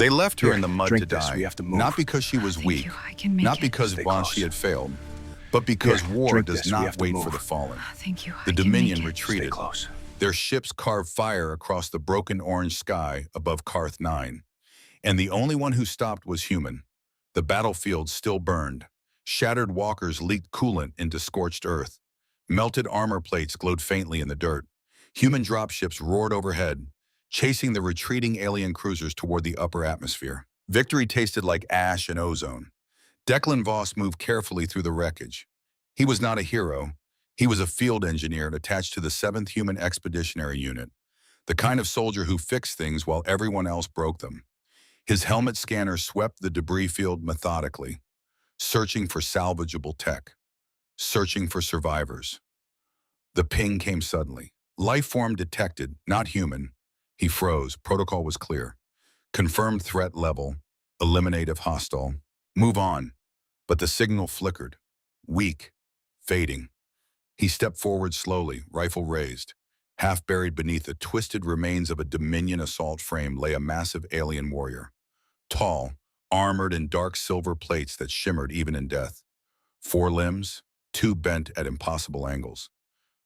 They left her Here, in the mud drink to this. die, We have to move. not because she was Thank weak, you. I can make not it. because Stay Banshee close. had failed, but because Here, war drink does this. We not have to wait move. for the fallen. Thank you. The I can Dominion make it. Stay retreated. close. Their ships carved fire across the broken orange sky above Karth 9, and the only one who stopped was human. The battlefield still burned. Shattered walkers leaked coolant into scorched earth. Melted armor plates glowed faintly in the dirt. Human dropships roared overhead, chasing the retreating alien cruisers toward the upper atmosphere. Victory tasted like ash and ozone. Declan Voss moved carefully through the wreckage. He was not a hero. He was a field engineer attached to the 7th Human Expeditionary Unit, the kind of soldier who fixed things while everyone else broke them. His helmet scanner swept the debris field methodically, searching for salvageable tech, searching for survivors. The ping came suddenly. Life form detected, not human. He froze. Protocol was clear. Confirmed threat level. Eliminate if hostile. Move on. But the signal flickered. Weak. Fading. He stepped forward slowly, rifle raised. Half buried beneath the twisted remains of a Dominion assault frame lay a massive alien warrior. Tall, armored in dark silver plates that shimmered even in death. 4 limbs, 2 bent at impossible angles.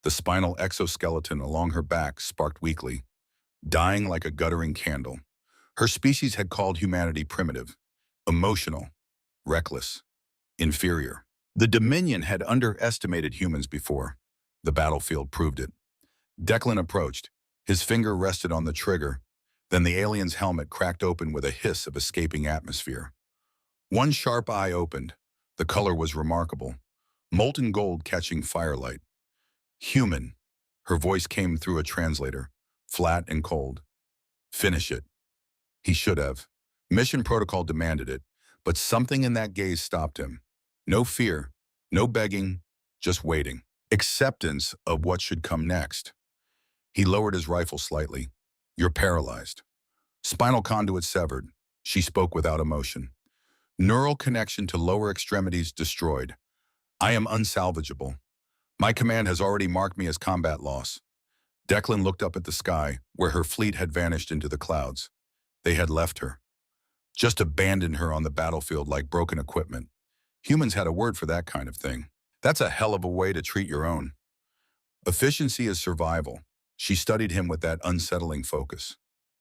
The spinal exoskeleton along her back sparked weakly, dying like a guttering candle. Her species had called humanity primitive, emotional, reckless, inferior. The Dominion had underestimated humans before. The battlefield proved it. Declan approached. His finger rested on the trigger. Then the alien's helmet cracked open with a hiss of escaping atmosphere. One sharp eye opened. The color was remarkable. Molten gold catching firelight. Human. Her voice came through a translator, flat and cold. Finish it. He should have. Mission protocol demanded it, but something in that gaze stopped him. No fear, no begging, just waiting. Acceptance of what should come next. He lowered his rifle slightly. You're paralyzed. Spinal conduit severed. She spoke without emotion. Neural connection to lower extremities destroyed. I am unsalvageable. My command has already marked me as combat loss. Declan looked up at the sky, where her fleet had vanished into the clouds. They had left her. Just abandoned her on the battlefield like broken equipment. Humans had a word for that kind of thing. That's a hell of a way to treat your own. Efficiency is survival. She studied him with that unsettling focus.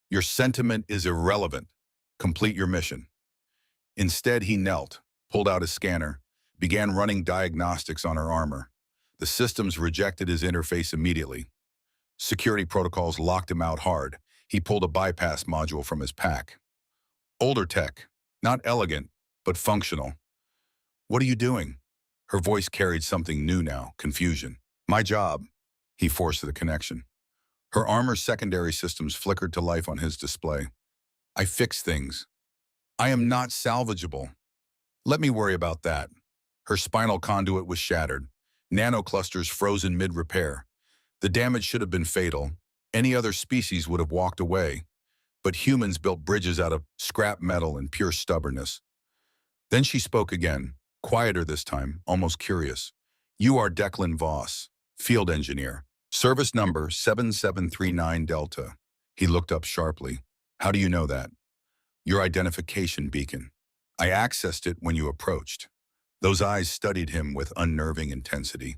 Your sentiment is irrelevant. Complete your mission. Instead, he knelt, pulled out his scanner, began running diagnostics on her armor. The systems rejected his interface immediately. Security protocols locked him out hard. He pulled a bypass module from his pack. Older tech, not elegant, but functional. What are you doing? Her voice carried something new now, confusion. My job. He forced the connection. Her armor's secondary systems flickered to life on his display. I fix things. I am not salvageable. Let me worry about that. Her spinal conduit was shattered. Nanoclusters frozen mid-repair. The damage should have been fatal. Any other species would have walked away. But humans built bridges out of scrap metal and pure stubbornness. Then she spoke again, quieter this time, almost curious. You are Declan Voss, field engineer. Service number 7739 Delta. He looked up sharply. How do you know that? Your identification beacon. I accessed it when you approached. Those eyes studied him with unnerving intensity.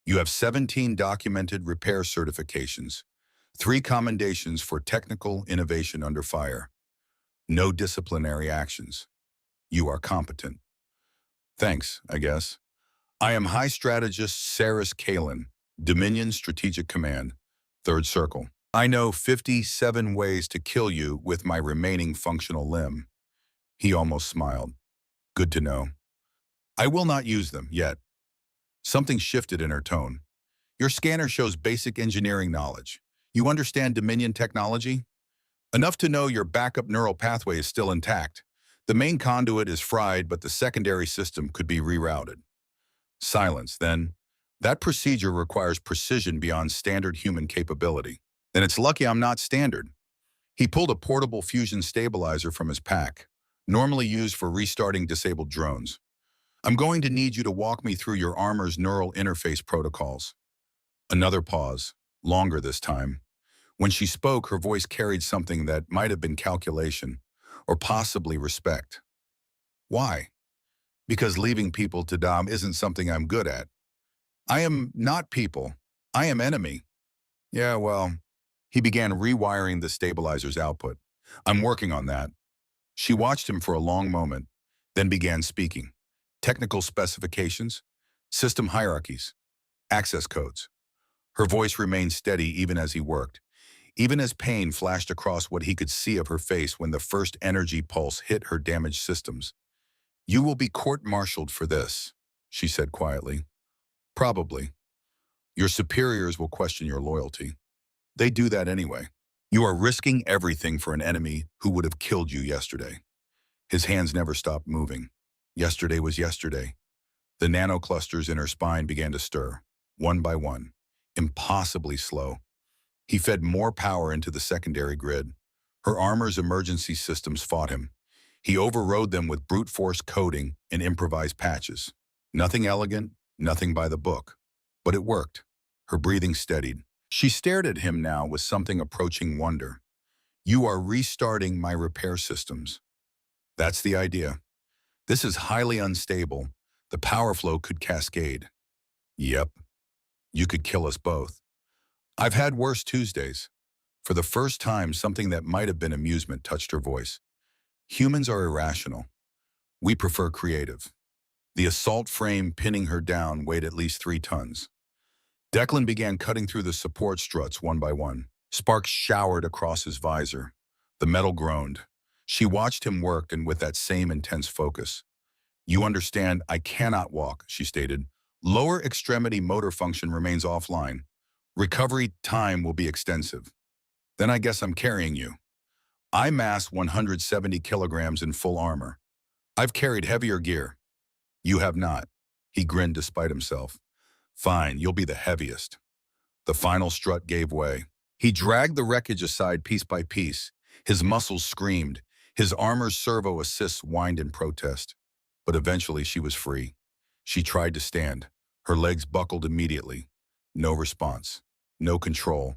You have 17 documented repair certifications, 3 commendations for technical innovation under fire. No disciplinary actions. You are competent. Thanks, I guess. I am High Strategist Saris Kalin, Dominion Strategic Command, 3rd Circle. I know 57 ways to kill you with my remaining functional limb. He almost smiled. Good to know. I will not use them yet. Something shifted in her tone. Your scanner shows basic engineering knowledge. You understand Dominion technology? Enough to know your backup neural pathway is still intact. The main conduit is fried, but the secondary system could be rerouted. Silence, then. That procedure requires precision beyond standard human capability. Then it's lucky I'm not standard. He pulled a portable fusion stabilizer from his pack, normally used for restarting disabled drones. I'm going to need you to walk me through your armor's neural interface protocols. Another pause, longer this time. When she spoke, her voice carried something that might have been calculation, or possibly respect. Why? Because leaving people to dom isn't something I'm good at. I am not people. I am enemy. Yeah, well, he began rewiring the stabilizer's output. I'm working on that. She watched him for a long moment, then began speaking. Technical specifications, system hierarchies, access codes. Her voice remained steady even as he worked, even as pain flashed across what he could see of her face when the first energy pulse hit her damaged systems. You will be court-martialed for this, she said quietly. Probably. Your superiors will question your loyalty. They do that anyway. You are risking everything for an enemy who would have killed you yesterday. His hands never stopped moving. Yesterday was yesterday. The nanoclusters in her spine began to stir, one by one, impossibly slow. He fed more power into the secondary grid. Her armor's emergency systems fought him. He overrode them with brute force coding and improvised patches. Nothing elegant, nothing by the book. But it worked. Her breathing steadied. She stared at him now with something approaching wonder. You are restarting my repair systems. That's the idea. This is highly unstable. The power flow could cascade. Yep. You could kill us both. I've had worse Tuesdays. For the first time, something that might have been amusement touched her voice. Humans are irrational. We prefer creative. The assault frame pinning her down weighed at least 3 tons. Declan began cutting through the support struts one by one. Sparks showered across his visor. The metal groaned. She watched him work and with that same intense focus. You understand, I cannot walk, she stated. Lower extremity motor function remains offline. Recovery time will be extensive. Then I guess I'm carrying you. I mass 170 kilograms in full armor. I've carried heavier gear. You have not. He grinned despite himself. Fine, you'll be the heaviest. The final strut gave way. He dragged the wreckage aside piece by piece. His muscles screamed. His armor's servo assists whined in protest. But eventually she was free. She tried to stand. Her legs buckled immediately. No response. No control.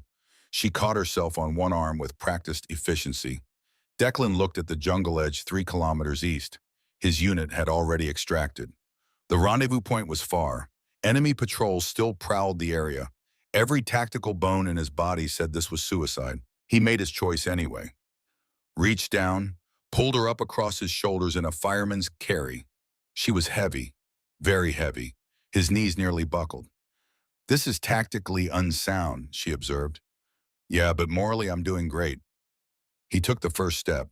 She caught herself on one arm with practiced efficiency. Declan looked at the jungle edge 3 kilometers east. His unit had already extracted. The rendezvous point was far. Enemy patrols still prowled the area. Every tactical bone in his body said this was suicide. He made his choice anyway. Reached down, pulled her up across his shoulders in a fireman's carry. She was heavy, very heavy. His knees nearly buckled. This is tactically unsound, she observed. Yeah, but morally I'm doing great. He took the first step,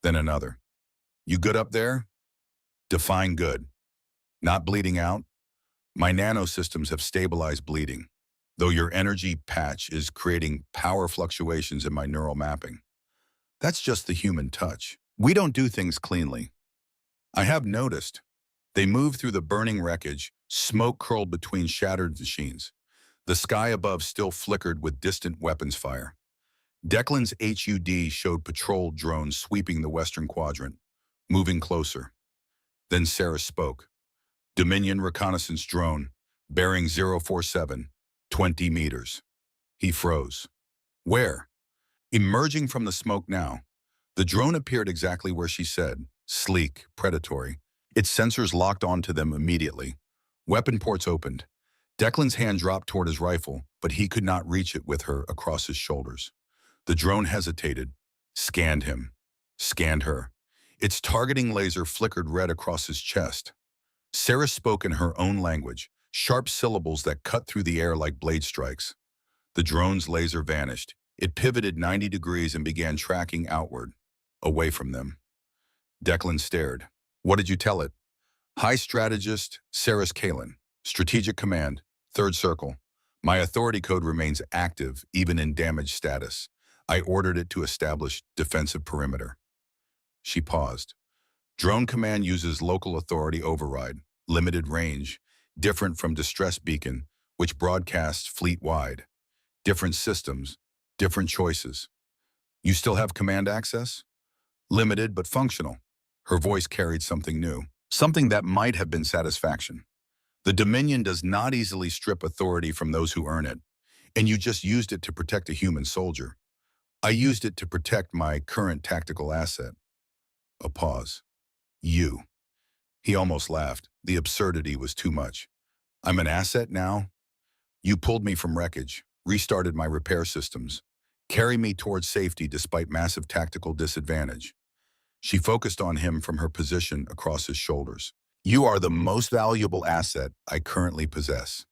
then another. You good up there? Define good. Not bleeding out? My nanosystems have stabilized bleeding, though your energy patch is creating power fluctuations in my neural mapping. That's just the human touch. We don't do things cleanly. I have noticed. They moved through the burning wreckage, smoke curled between shattered machines. The sky above still flickered with distant weapons fire. Declan's HUD showed patrol drones sweeping the western quadrant, moving closer. Then Sarah spoke. Dominion reconnaissance drone, bearing 047, 20 meters. He froze. Where? Emerging from the smoke now. The drone appeared exactly where she said, sleek, predatory. Its sensors locked onto them immediately. Weapon ports opened. Declan's hand dropped toward his rifle, but he could not reach it with her across his shoulders. The drone hesitated, scanned him, scanned her. Its targeting laser flickered red across his chest. Sarah spoke in her own language, sharp syllables that cut through the air like blade strikes. The drone's laser vanished. It pivoted 90 degrees and began tracking outward, away from them. Declan stared. What did you tell it? High Strategist, Sarah's Kalin. Strategic Command, 3rd Circle. My authority code remains active, even in damage status. I ordered it to establish defensive perimeter. She paused. Drone Command uses local authority override, limited range, different from Distress Beacon, which broadcasts fleet-wide. Different systems, different choices. You still have command access? Limited but functional. Her voice carried something new, something that might have been satisfaction. The Dominion does not easily strip authority from those who earn it, and you just used it to protect a human soldier. I used it to protect my current tactical asset. A pause. You. He almost laughed. The absurdity was too much. I'm an asset now? You pulled me from wreckage, restarted my repair systems, carried me towards safety despite massive tactical disadvantage. She focused on him from her position across his shoulders. You are the most valuable asset I currently possess.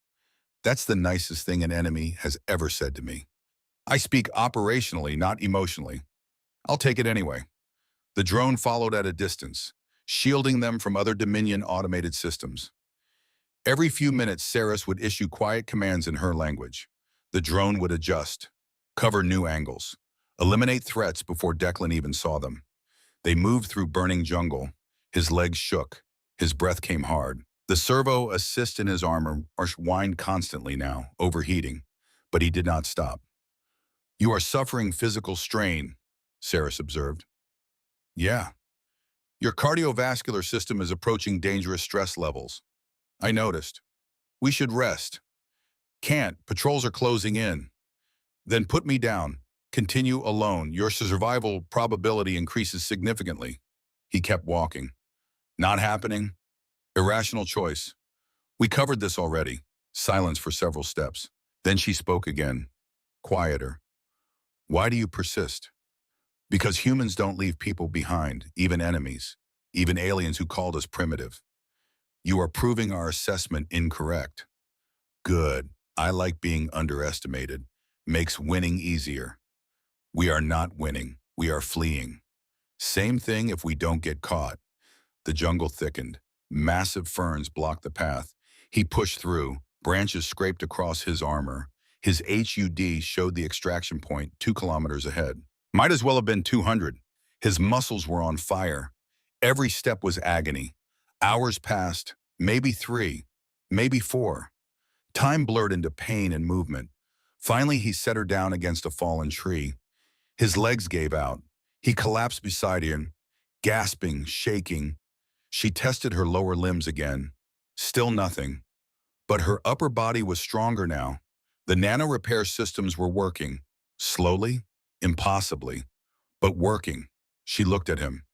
That's the nicest thing an enemy has ever said to me. I speak operationally, not emotionally. I'll take it anyway. The drone followed at a distance, shielding them from other Dominion automated systems. Every few minutes, Saris would issue quiet commands in her language. The drone would adjust, cover new angles, eliminate threats before Declan even saw them. They moved through burning jungle. His legs shook. His breath came hard. The servo assist in his armor whined constantly now, overheating, but he did not stop. You are suffering physical strain, Saris observed. Yeah. Your cardiovascular system is approaching dangerous stress levels. I noticed. We should rest. Can't. Patrols are closing in. Then put me down. Continue alone. Your survival probability increases significantly. He kept walking. Not happening. Irrational choice. We covered this already. Silence for several steps. Then she spoke again. Quieter. Why do you persist? Because humans don't leave people behind, even enemies, even aliens who called us primitive. You are proving our assessment incorrect. Good. I like being underestimated. Makes winning easier. We are not winning. We are fleeing. Same thing if we don't get caught. The jungle thickened. Massive ferns blocked the path. He pushed through. Branches scraped across his armor. His HUD showed the extraction point 2 kilometers ahead. Might as well have been 200. His muscles were on fire. Every step was agony. Hours passed, maybe 3, maybe 4. Time blurred into pain and movement. Finally, he set her down against a fallen tree. His legs gave out. He collapsed beside him, gasping, shaking. She tested her lower limbs again. Still nothing. But her upper body was stronger now. The nano repair systems were working. Slowly, impossibly, but working. She looked at him.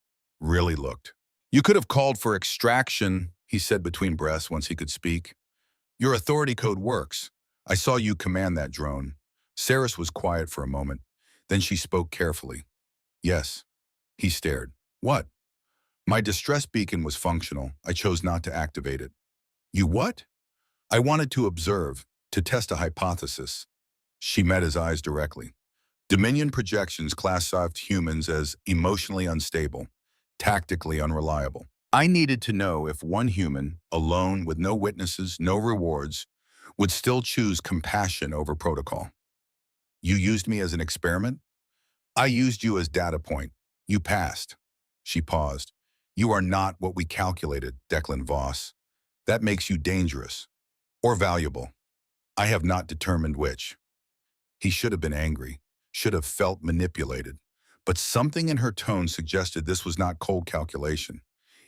Really looked. You could have called for extraction, he said between breaths once he could speak. Your authority code works. I saw you command that drone. Saris was quiet for a moment. Then she spoke carefully. Yes. He stared. What? My distress beacon was functional. I chose not to activate it. You what? I wanted to observe, to test a hypothesis. She met his eyes directly. Dominion projections classified humans as emotionally unstable, tactically unreliable. I needed to know if one human, alone with no witnesses, no rewards, would still choose compassion over protocol. You used me as an experiment? I used you as data point. You passed. She paused. You are not what we calculated, Declan Voss. That makes you dangerous. Or valuable. I have not determined which. He should have been angry, should have felt manipulated. But something in her tone suggested this was not cold calculation.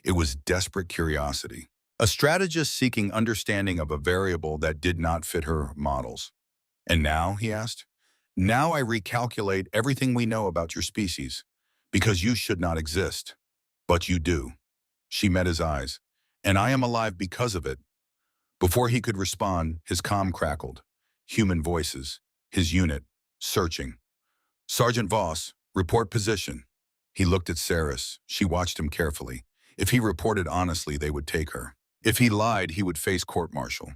It was desperate curiosity. A strategist seeking understanding of a variable that did not fit her models. And now, he asked, now I recalculate everything we know about your species, because you should not exist. But you do. She met his eyes. And I am alive because of it. Before he could respond, his comm crackled. Human voices. His unit. Searching. Sergeant Voss, report position. He looked at Saris. She watched him carefully. If he reported honestly, they would take her. If he lied, he would face court-martial.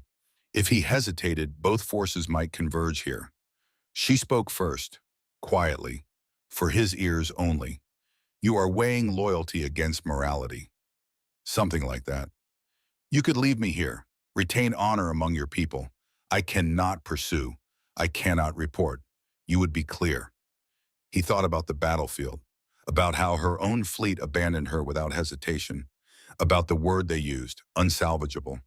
If he hesitated, both forces might converge here. She spoke first, quietly, for his ears only. You are weighing loyalty against morality. Something like that. You could leave me here, retain honor among your people. I cannot pursue. I cannot report. You would be clear. He thought about the battlefield, about how her own fleet abandoned her without hesitation, about the word they used, unsalvageable.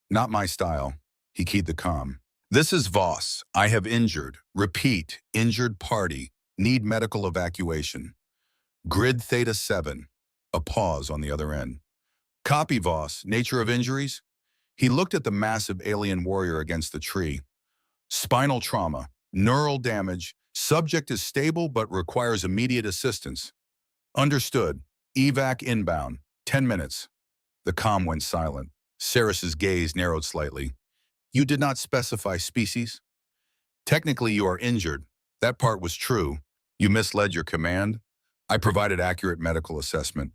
Not my style. He keyed the comm. This is Voss. I have injured. Repeat, injured party. Need medical evacuation. Grid Theta 7. A pause on the other end. Copy, Voss. Nature of injuries? He looked at the massive alien warrior against the tree. Spinal trauma, neural damage. Subject is stable but requires immediate assistance. Understood. Evac inbound. 10 minutes. The comm went silent. Saris's gaze narrowed slightly. You did not specify species? Technically, you are injured. That part was true. You misled your command. I provided accurate medical assessment.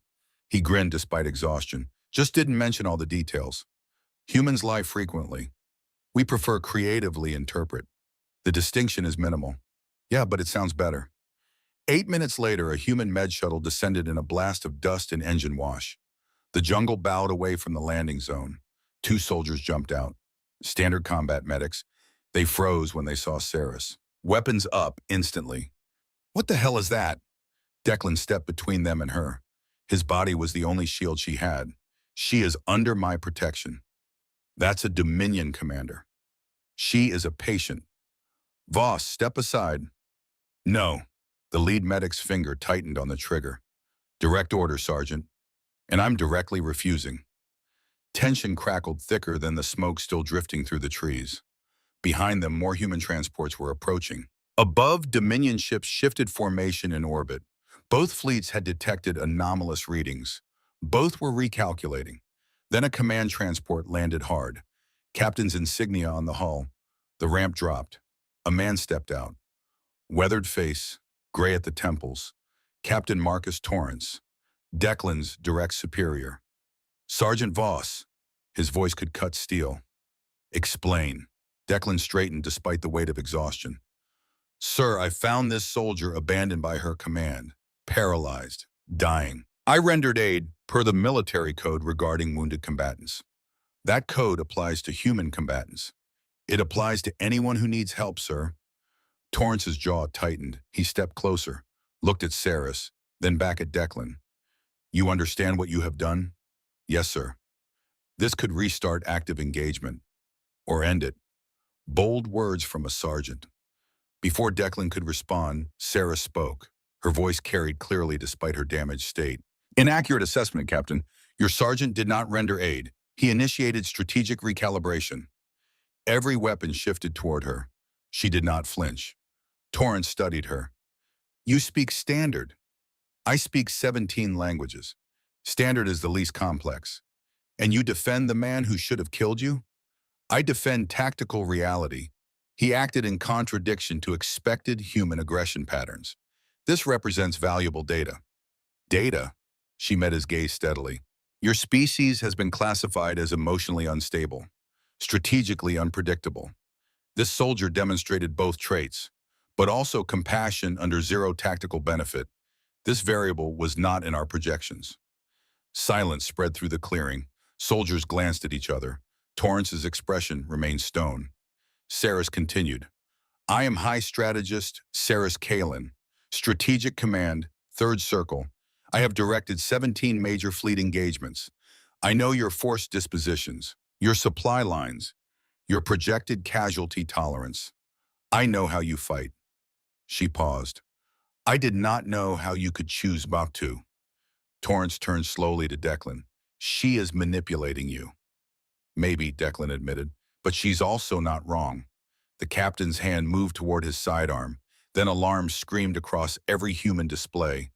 He grinned despite exhaustion. Just didn't mention all the details. Humans lie frequently. We prefer creatively interpret. The distinction is minimal. Yeah, but it sounds better. 8 minutes later, a human med shuttle descended in a blast of dust and engine wash. The jungle bowed away from the landing zone. 2 soldiers jumped out. Standard combat medics. They froze when they saw Saris. Weapons up instantly. What the hell is that? Declan stepped between them and her. His body was the only shield she had. She is under my protection. That's a Dominion commander. She is a patient. Voss, step aside. No. The lead medic's finger tightened on the trigger. Direct order, Sergeant. And I'm directly refusing. Tension crackled thicker than the smoke still drifting through the trees. Behind them, more human transports were approaching. Above, Dominion ships shifted formation in orbit. Both fleets had detected anomalous readings. Both were recalculating. Then a command transport landed hard. Captain's insignia on the hull. The ramp dropped. A man stepped out. Weathered face, gray at the temples. Captain Marcus Torrance, Declan's direct superior. Sergeant Voss. His voice could cut steel. Explain. Declan straightened despite the weight of exhaustion. Sir, I found this soldier abandoned by her command. Paralyzed. Dying. I rendered aid per the military code regarding wounded combatants. That code applies to human combatants. It applies to anyone who needs help, sir. Torrance's jaw tightened. He stepped closer, looked at Saris, then back at Declan. You understand what you have done? Yes, sir. This could restart active engagement. Or end it. Bold words from a sergeant. Before Declan could respond, Saris spoke. Her voice carried clearly despite her damaged state. Inaccurate assessment, Captain. Your sergeant did not render aid. He initiated strategic recalibration. Every weapon shifted toward her. She did not flinch. Torrance studied her. You speak standard. I speak 17 languages. Standard is the least complex. And you defend the man who should have killed you? I defend tactical reality. He acted in contradiction to expected human aggression patterns. This represents valuable data. Data? She met his gaze steadily. Your species has been classified as emotionally unstable, strategically unpredictable. This soldier demonstrated both traits, but also compassion under zero tactical benefit. This variable was not in our projections. Silence spread through the clearing. Soldiers glanced at each other. Torrance's expression remained stone. Saris continued. I am High Strategist Saris Kalin, Strategic Command, 3rd Circle. I have directed 17 major fleet engagements. I know your force dispositions, your supply lines, your projected casualty tolerance. I know how you fight. She paused. I did not know how you could choose not to. Torrance turned slowly to Declan. She is manipulating you. Maybe, Declan admitted, but she's also not wrong. The captain's hand moved toward his sidearm. Then alarms screamed across every human display.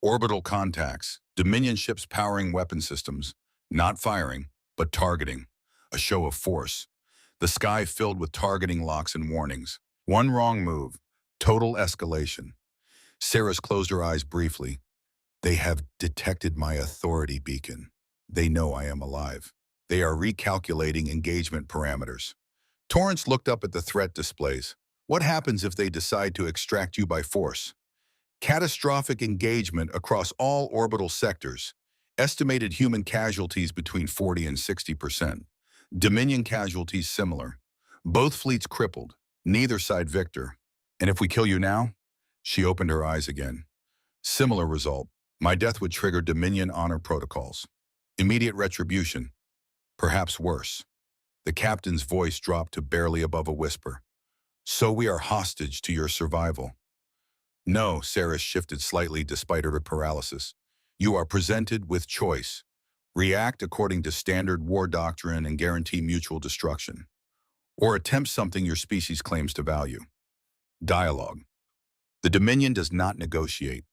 Orbital contacts, Dominion ships powering weapon systems, not firing, but targeting. A show of force. The sky filled with targeting locks and warnings. One wrong move, total escalation. Saris closed her eyes briefly. They have detected my authority beacon. They know I am alive. They are recalculating engagement parameters. Torrance looked up at the threat displays. What happens if they decide to extract you by force? Catastrophic engagement across all orbital sectors. Estimated human casualties between 40 and 60%. Dominion casualties similar. Both fleets crippled, neither side victor. And if we kill you now? She opened her eyes again. Similar result. My death would trigger Dominion honor protocols. Immediate retribution. Perhaps worse. The captain's voice dropped to barely above a whisper. So we are hostage to your survival. No, Saris shifted slightly despite her paralysis. You are presented with choice. React according to standard war doctrine and guarantee mutual destruction. Or attempt something your species claims to value. Dialogue. The Dominion does not negotiate.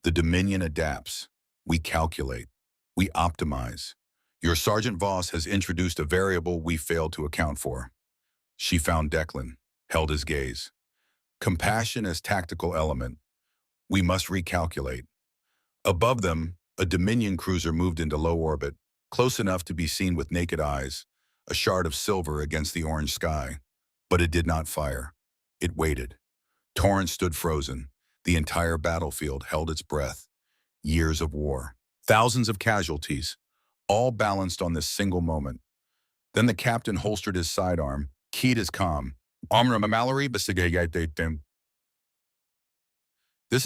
The Dominion adapts. We calculate. We optimize. Your Sergeant Voss has introduced a variable we failed to account for. She found Declan, held his gaze. Compassion as tactical element. We must recalculate. Above them, a Dominion cruiser moved into low orbit, close enough to be seen with naked eyes, a shard of silver against the orange sky. But it did not fire. It waited. Torrance stood frozen. The entire battlefield held its breath. Years of war. Thousands of casualties, all balanced on this single moment. Then the captain holstered his sidearm, keyed his comm. Mallory, this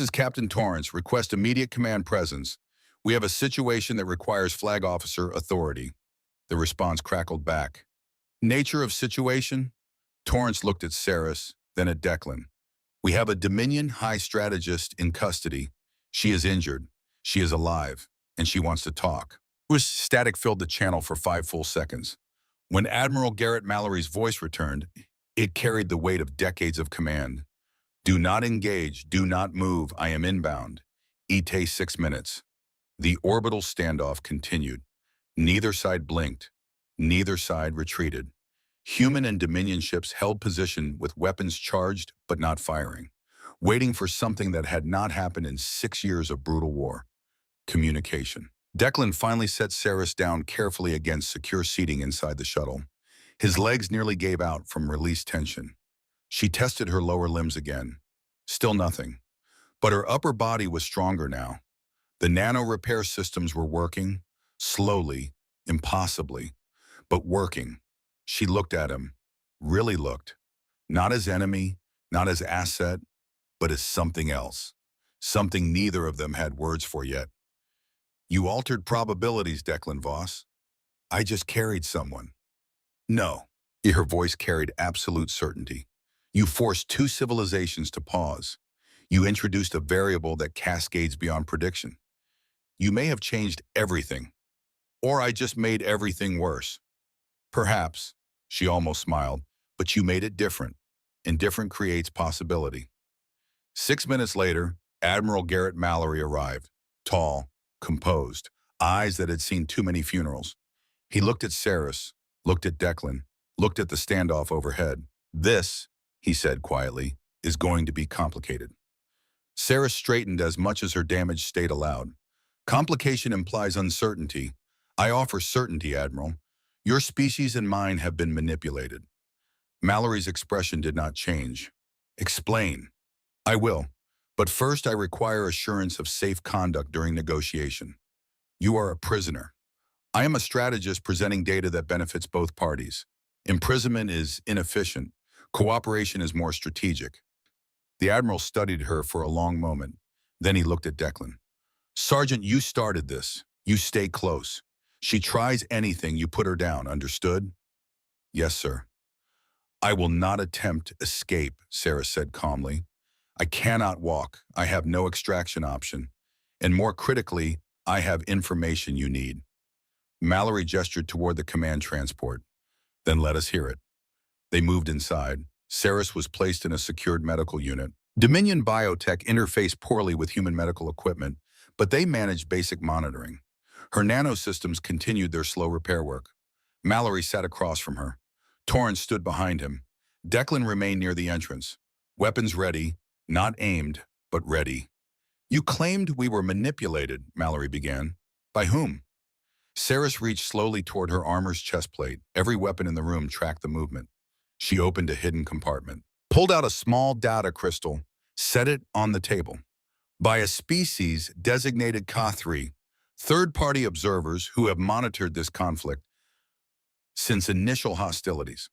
is Captain Torrance. Request immediate command presence. We have a situation that requires flag officer authority. The response crackled back. Nature of situation? Torrance looked at Saris, then at Declan. We have a Dominion high strategist in custody. She is injured. She is alive, and she wants to talk. Static filled the channel for 5 full seconds. When Admiral Garrett Mallory's voice returned, it carried the weight of decades of command. Do not engage, do not move, I am inbound. ETA 6 minutes. The orbital standoff continued. Neither side blinked. Neither side retreated. Human and Dominion ships held position with weapons charged but not firing, waiting for something that had not happened in 6 years of brutal war. Communication. Declan finally set Saris down carefully against secure seating inside the shuttle. His legs nearly gave out from released tension. She tested her lower limbs again. Still nothing. But her upper body was stronger now. The nano repair systems were working, slowly, impossibly, but working. She looked at him, really looked. Not as enemy, not as asset, but as something else. Something neither of them had words for yet. You altered probabilities, Declan Voss. I just carried someone. No. Her voice carried absolute certainty. You forced 2 civilizations to pause. You introduced a variable that cascades beyond prediction. You may have changed everything. Or I just made everything worse. Perhaps, she almost smiled, but you made it different. And different creates possibility. 6 minutes later, Admiral Garrett Mallory arrived, tall, composed, eyes that had seen too many funerals. He looked at Saris, looked at Declan, looked at the standoff overhead. This, he said quietly, is going to be complicated. Saris straightened as much as her damaged state allowed. Complication implies uncertainty. I offer certainty, Admiral. Your species and mine have been manipulated. Mallory's expression did not change. Explain. I will. But first I require assurance of safe conduct during negotiation. You are a prisoner. I am a strategist presenting data that benefits both parties. Imprisonment is inefficient. Cooperation is more strategic. The Admiral studied her for a long moment. Then he looked at Declan. Sergeant, you started this. You stay close. She tries anything, you put her down, understood? Yes, sir. I will not attempt escape, Saris said calmly. I cannot walk. I have no extraction option. And more critically, I have information you need. Mallory gestured toward the command transport. Then let us hear it. They moved inside. Saris was placed in a secured medical unit. Dominion Biotech interfaced poorly with human medical equipment, but they managed basic monitoring. Her nanosystems continued their slow repair work. Mallory sat across from her. Torrance stood behind him. Declan remained near the entrance. Weapons ready, not aimed, but ready. You claimed we were manipulated, Mallory began. By whom? Saris reached slowly toward her armor's chest plate. Every weapon in the room tracked the movement. She opened a hidden compartment, pulled out a small data crystal, set it on the table. By a species designated Ka3, third-party observers who have monitored this conflict since initial hostilities.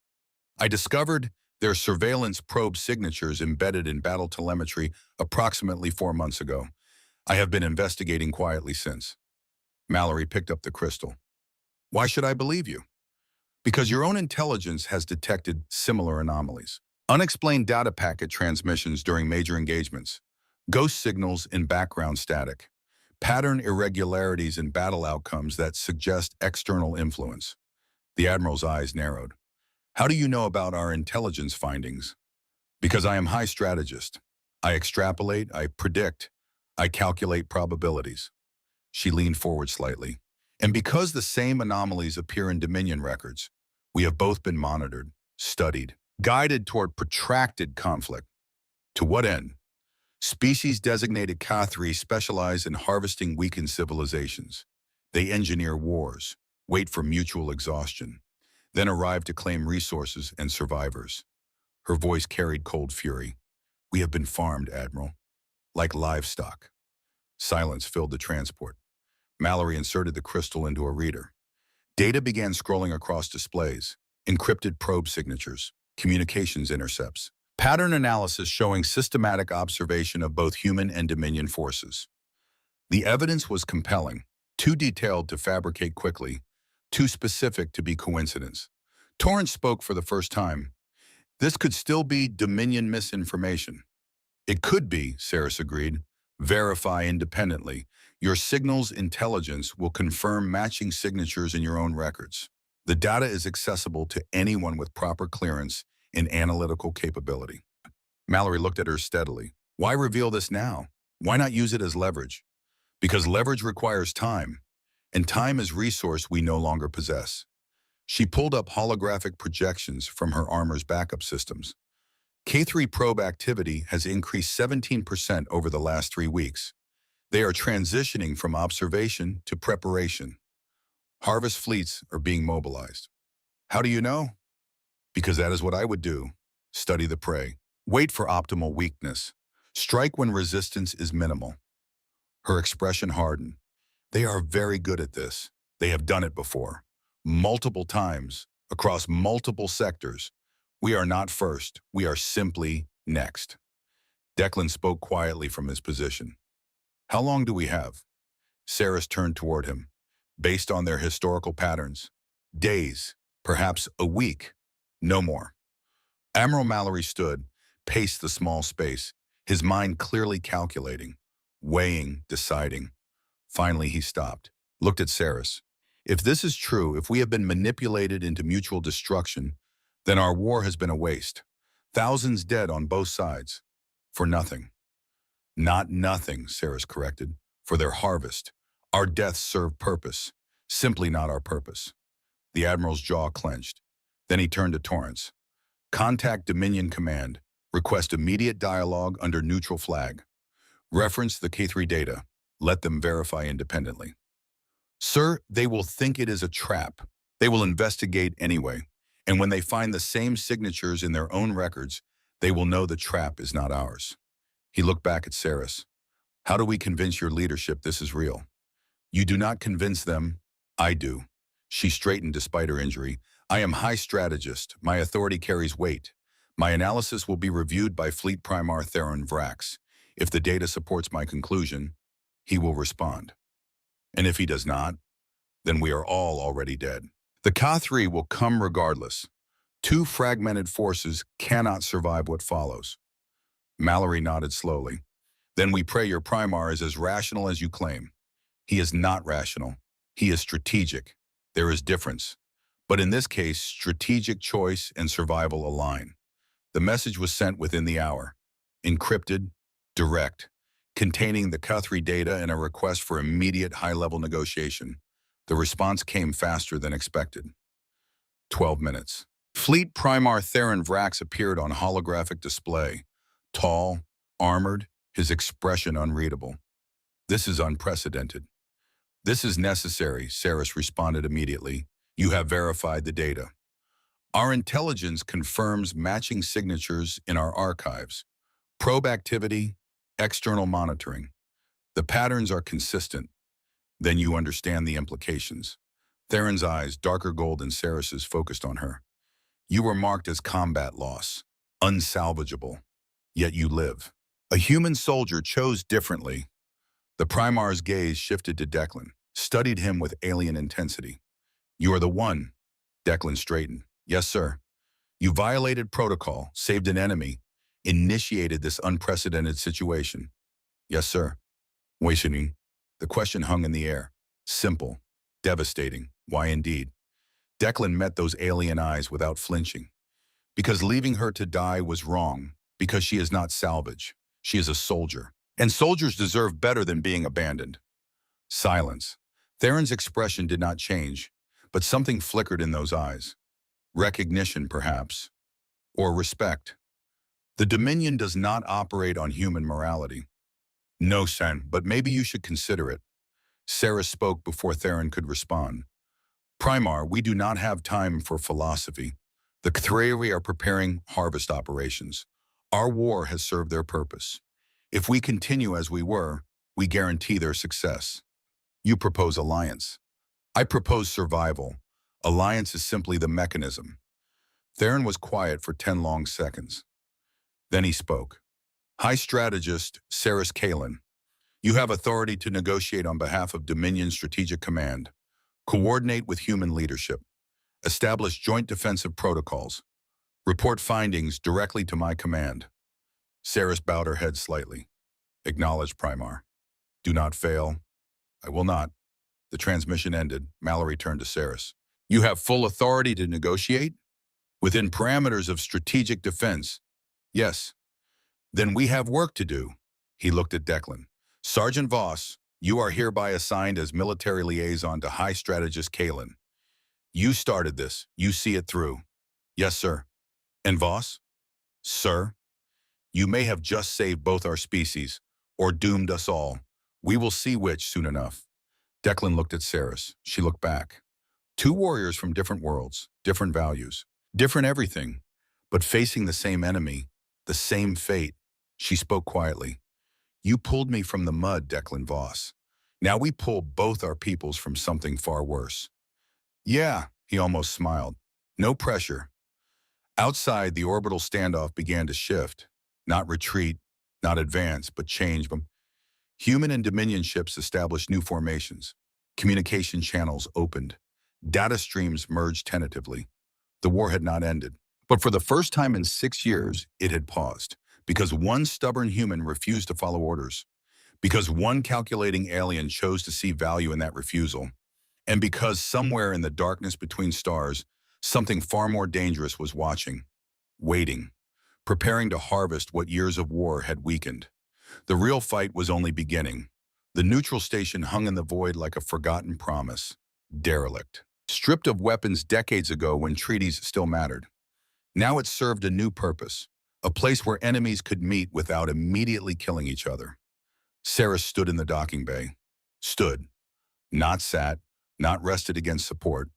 I discovered their surveillance probe signatures embedded in battle telemetry approximately 4 months ago. I have been investigating quietly since. Mallory picked up the crystal. Why should I believe you? Because your own intelligence has detected similar anomalies. Unexplained data packet transmissions during major engagements, ghost signals in background static, pattern irregularities in battle outcomes that suggest external influence. The Admiral's eyes narrowed. How do you know about our intelligence findings? Because I am high strategist. I extrapolate, I predict, I calculate probabilities. She leaned forward slightly. And because the same anomalies appear in Dominion records, we have both been monitored, studied, guided toward protracted conflict. To what end? Species-designated K3 specialize in harvesting weakened civilizations. They engineer wars, wait for mutual exhaustion, then arrive to claim resources and survivors. Her voice carried cold fury. We have been farmed, Admiral. Like livestock. Silence filled the transport. Mallory inserted the crystal into a reader. Data began scrolling across displays, encrypted probe signatures, communications intercepts, pattern analysis showing systematic observation of both human and Dominion forces. The evidence was compelling, too detailed to fabricate quickly, too specific to be coincidence. Torrance spoke for the first time. This could still be Dominion misinformation. It could be, Saris agreed. Verify independently. Your signal's intelligence will confirm matching signatures in your own records. The data is accessible to anyone with proper clearance and analytical capability. Mallory looked at her steadily. Why reveal this now? Why not use it as leverage? Because leverage requires time, and time is resource we no longer possess. She pulled up holographic projections from her armor's backup systems. K3 probe activity has increased 17% over the last 3 weeks. They are transitioning from observation to preparation. Harvest fleets are being mobilized. How do you know? Because that is what I would do. Study the prey. Wait for optimal weakness. Strike when resistance is minimal. Her expression hardened. They are very good at this. They have done it before. Multiple times, across multiple sectors. We are not first. We are simply next. Declan spoke quietly from his position. How long do we have? Saris turned toward him. Based on their historical patterns. Days, perhaps a week. No more. Admiral Mallory stood, paced the small space, his mind clearly calculating, weighing, deciding. Finally, he stopped, looked at Saris. If this is true, if we have been manipulated into mutual destruction, then our war has been a waste. Thousands dead on both sides. For nothing. Not nothing, Saris corrected. For their harvest. Our deaths serve purpose. Simply not our purpose. The Admiral's jaw clenched. Then he turned to Torrance. Contact Dominion Command. Request immediate dialogue under neutral flag. Reference the K3 data. Let them verify independently. Sir, they will think it is a trap. They will investigate anyway. And when they find the same signatures in their own records, they will know the trap is not ours. He looked back at Saris. How do we convince your leadership this is real? You do not convince them. I do. She straightened despite her injury. I am high strategist. My authority carries weight. My analysis will be reviewed by Fleet Primar Theron Vrax. If the data supports my conclusion, he will respond. And if he does not, then we are all already dead. The K3 will come regardless. 2 fragmented forces cannot survive what follows. Mallory nodded slowly. Then we pray your Primar is as rational as you claim. He is not rational. He is strategic. There is difference. But in this case, strategic choice and survival align. The message was sent within the hour. Encrypted, direct, containing the K3 data and a request for immediate high-level negotiation. The response came faster than expected. 12 minutes. Fleet Primar Theron Vrax appeared on holographic display. Tall, armored, his expression unreadable. This is unprecedented. This is necessary, Saris responded immediately. You have verified the data. Our intelligence confirms matching signatures in our archives. Probe activity, external monitoring. The patterns are consistent. Then you understand the implications. Theron's eyes, darker gold than Saris's, focused on her. You were marked as combat loss, unsalvageable. Yet you live. A human soldier chose differently. The Primar's gaze shifted to Declan, studied him with alien intensity. You are the one. Declan straightened. Yes, sir. You violated protocol, saved an enemy, initiated this unprecedented situation. Yes, sir. Waiting. The question hung in the air. Simple. Devastating. Why indeed? Declan met those alien eyes without flinching. Because leaving her to die was wrong. Because she is not salvage. She is a soldier. And soldiers deserve better than being abandoned. Silence. Theron's expression did not change, but something flickered in those eyes. Recognition, perhaps. Or respect. The Dominion does not operate on human morality. No, Sen, but maybe you should consider it. Sarah spoke before Theron could respond. Primar, we do not have time for philosophy. The Kthrairi are preparing harvest operations. Our war has served their purpose. If we continue as we were, we guarantee their success. You propose alliance. I propose survival. Alliance is simply the mechanism. Theron was quiet for 10 long seconds. Then he spoke. High Strategist Saris Kalen, you have authority to negotiate on behalf of Dominion Strategic Command, coordinate with human leadership, establish joint defensive protocols, report findings directly to my command. Saris bowed her head slightly. Acknowledge, Primar. Do not fail. I will not. The transmission ended. Mallory turned to Saris. You have full authority to negotiate? Within parameters of strategic defense. Yes. Then we have work to do. He looked at Declan. Sergeant Voss, you are hereby assigned as military liaison to High Strategist Kalen. You started this. You see it through. Yes, sir. And Voss? Sir? You may have just saved both our species, or doomed us all. We will see which soon enough. Declan looked at Saris. She looked back. Two warriors from different worlds, different values, different everything, but facing the same enemy, the same fate. She spoke quietly. You pulled me from the mud, Declan Voss. Now we pull both our peoples from something far worse. Yeah, he almost smiled. No pressure. Outside, the orbital standoff began to shift. Not retreat, not advance, but change. Human and Dominion ships established new formations. Communication channels opened. Data streams merged tentatively. The war had not ended. But for the first time in 6 years, it had paused. Because one stubborn human refused to follow orders. Because one calculating alien chose to see value in that refusal. And because somewhere in the darkness between stars, something far more dangerous was watching. Waiting. Preparing to harvest what years of war had weakened. The real fight was only beginning. The neutral station hung in the void like a forgotten promise. Derelict. Stripped of weapons decades ago when treaties still mattered. Now it served a new purpose. A place where enemies could meet without immediately killing each other. Sarah stood in the docking bay. Stood. Not sat. Not rested against support.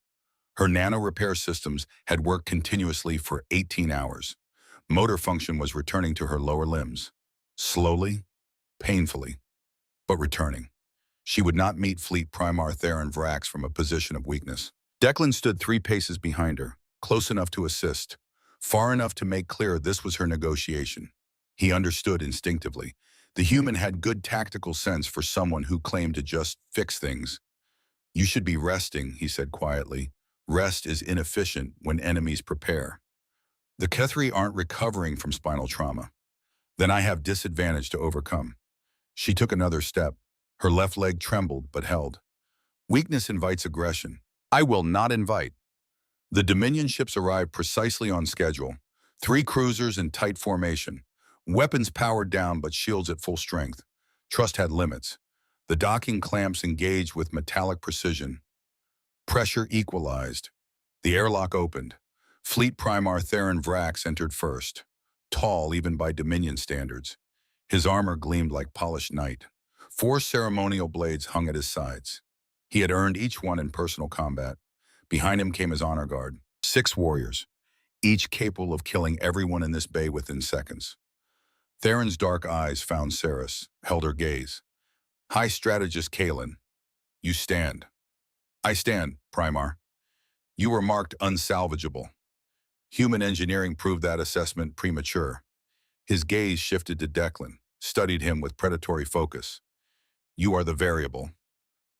Her nano repair systems had worked continuously for 18 hours. Motor function was returning to her lower limbs. Slowly, painfully, but returning. She would not meet Fleet Primar Theron Vrax from a position of weakness. Declan stood 3 paces behind her, close enough to assist, far enough to make clear this was her negotiation. He understood instinctively. The human had good tactical sense for someone who claimed to just fix things. You should be resting, he said quietly. Rest is inefficient when enemies prepare. The Kethri aren't recovering from spinal trauma. Then I have disadvantage to overcome. She took another step. Her left leg trembled but held. Weakness invites aggression. I will not invite. The Dominion ships arrived precisely on schedule. 3 cruisers in tight formation. Weapons powered down but shields at full strength. Trust had limits. The docking clamps engaged with metallic precision. Pressure equalized. The airlock opened. Fleet Primar Theron Vrax entered first. Tall even by Dominion standards. His armor gleamed like polished night. 4 ceremonial blades hung at his sides. He had earned each one in personal combat. Behind him came his honor guard. 6 warriors, each capable of killing everyone in this bay within seconds. Theron's dark eyes found Saris, held her gaze. High Strategist Kalen, you stand. I stand, Primar. You were marked unsalvageable. Human engineering proved that assessment premature. His gaze shifted to Declan, studied him with predatory focus. You are the variable.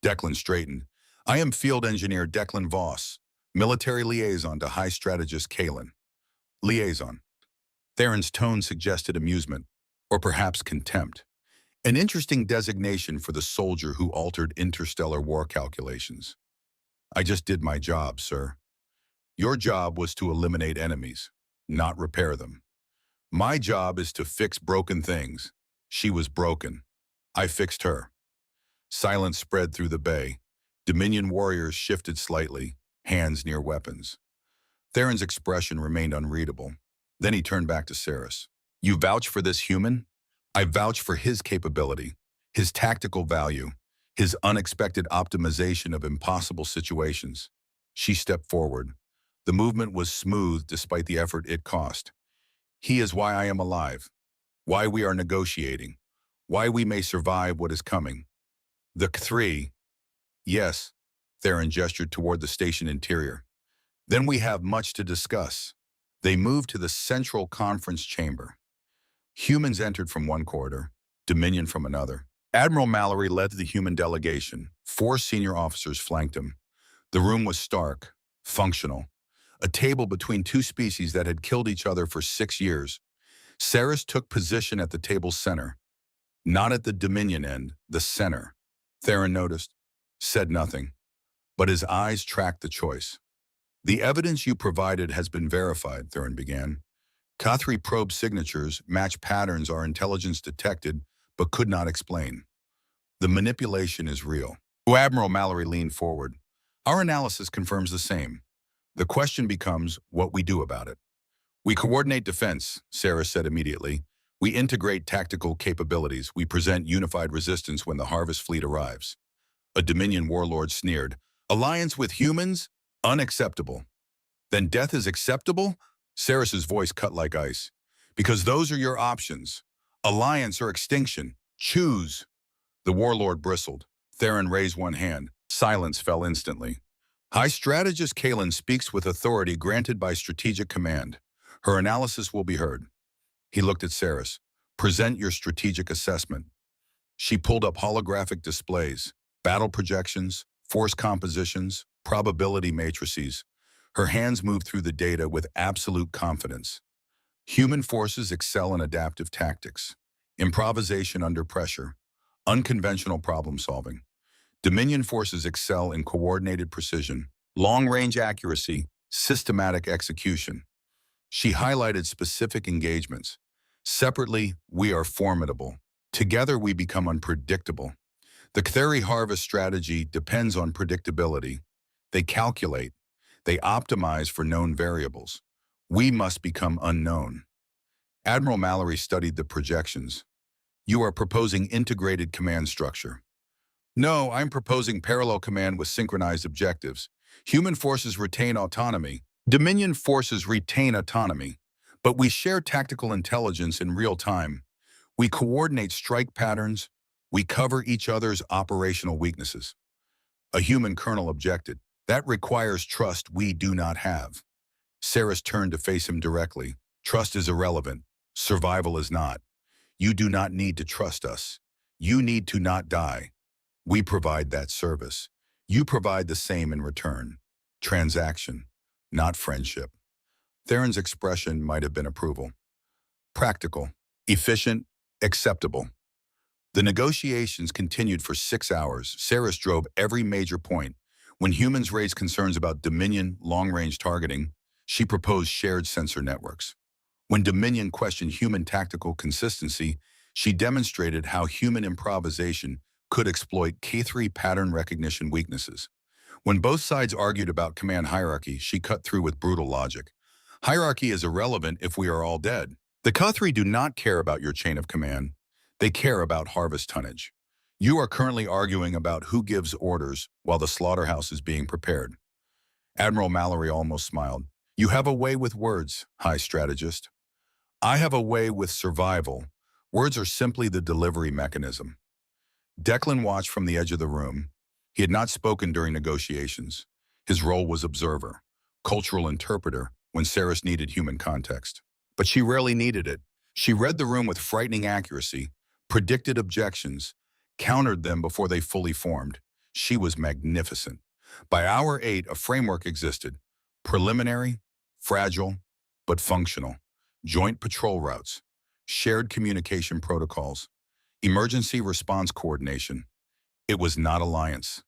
Declan straightened. I am Field Engineer Declan Voss, military liaison to High Strategist Kalen. Liaison. Theron's tone suggested amusement, or perhaps contempt. An interesting designation for the soldier who altered interstellar war calculations. I just did my job, sir. Your job was to eliminate enemies, not repair them. My job is to fix broken things. She was broken. I fixed her. Silence spread through the bay. Dominion warriors shifted slightly, hands near weapons. Theron's expression remained unreadable. Then he turned back to Saris. You vouch for this human? I vouch for his capability, his tactical value, his unexpected optimization of impossible situations. She stepped forward. The movement was smooth despite the effort it cost. He is why I am alive, why we are negotiating, why we may survive what is coming. The three, yes, Theron gestured toward the station interior. Then we have much to discuss. They moved to the central conference chamber. Humans entered from one corridor, Dominion from another. Admiral Mallory led the human delegation. 4 senior officers flanked him. The room was stark, functional. A table between 2 species that had killed each other for 6 years. Saris took position at the table's center. Not at the Dominion end, the center. Theron noticed, said nothing, but his eyes tracked the choice. The evidence you provided has been verified, Theron began. Cathri probe signatures match patterns our intelligence detected but could not explain. The manipulation is real. Admiral Mallory leaned forward. Our analysis confirms the same. The question becomes what we do about it. We coordinate defense, Sarah said immediately. We integrate tactical capabilities. We present unified resistance when the Harvest fleet arrives. A Dominion warlord sneered. Alliance with humans? Unacceptable. Then death is acceptable? Saris's voice cut like ice. Because those are your options. Alliance or extinction. Choose. The warlord bristled. Theron raised one hand. Silence fell instantly. High Strategist Kalen speaks with authority granted by strategic command. Her analysis will be heard. He looked at Saris. Present your strategic assessment. She pulled up holographic displays, battle projections, force compositions, probability matrices. Her hands moved through the data with absolute confidence. Human forces excel in adaptive tactics, improvisation under pressure, unconventional problem solving. Dominion forces excel in coordinated precision, long-range accuracy, systematic execution. She highlighted specific engagements. Separately, we are formidable. Together, we become unpredictable. The Cathari harvest strategy depends on predictability. They calculate. They optimize for known variables. We must become unknown. Admiral Mallory studied the projections. You are proposing integrated command structure. No, I'm proposing parallel command with synchronized objectives. Human forces retain autonomy. Dominion forces retain autonomy. But we share tactical intelligence in real time. We coordinate strike patterns. We cover each other's operational weaknesses. A human colonel objected. That requires trust we do not have. Saris turned to face him directly. Trust is irrelevant. Survival is not. You do not need to trust us. You need to not die. We provide that service. You provide the same in return. Transaction, not friendship. Theron's expression might have been approval. Practical, efficient, acceptable. The negotiations continued for 6 hours. Saris drove every major point. When humans raised concerns about Dominion long-range targeting, she proposed shared sensor networks. When Dominion questioned human tactical consistency, she demonstrated how human improvisation could exploit K3 pattern recognition weaknesses. When both sides argued about command hierarchy, she cut through with brutal logic. Hierarchy is irrelevant if we are all dead. The K3 do not care about your chain of command. They care about harvest tonnage. You are currently arguing about who gives orders while the slaughterhouse is being prepared. Admiral Mallory almost smiled. You have a way with words, High Strategist. I have a way with survival. Words are simply the delivery mechanism. Declan watched from the edge of the room. He had not spoken during negotiations. His role was observer, cultural interpreter when Saris needed human context. But she rarely needed it. She read the room with frightening accuracy, predicted objections, countered them before they fully formed. She was magnificent. By hour 8, a framework existed. Preliminary, fragile, but functional. Joint patrol routes, shared communication protocols, emergency response coordination. It was not alliance.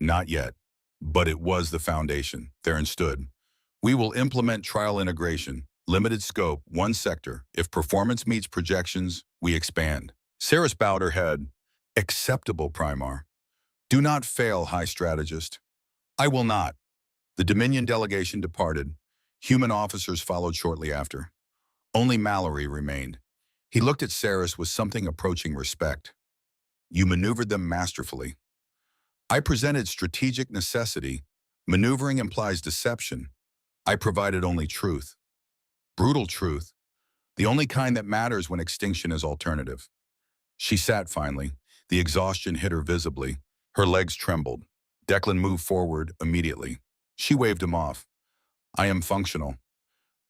Not yet. But it was the foundation. Theron stood. We will implement trial integration, limited scope, one sector. If performance meets projections, we expand. Saris bowed her head. Acceptable, Primar. Do not fail, High Strategist. I will not. The Dominion delegation departed. Human officers followed shortly after. Only Mallory remained. He looked at Saris with something approaching respect. You maneuvered them masterfully. I presented strategic necessity. Maneuvering implies deception. I provided only truth. Brutal truth. The only kind that matters when extinction is alternative. She sat finally. The exhaustion hit her visibly. Her legs trembled. Declan moved forward immediately. She waved him off. I am functional.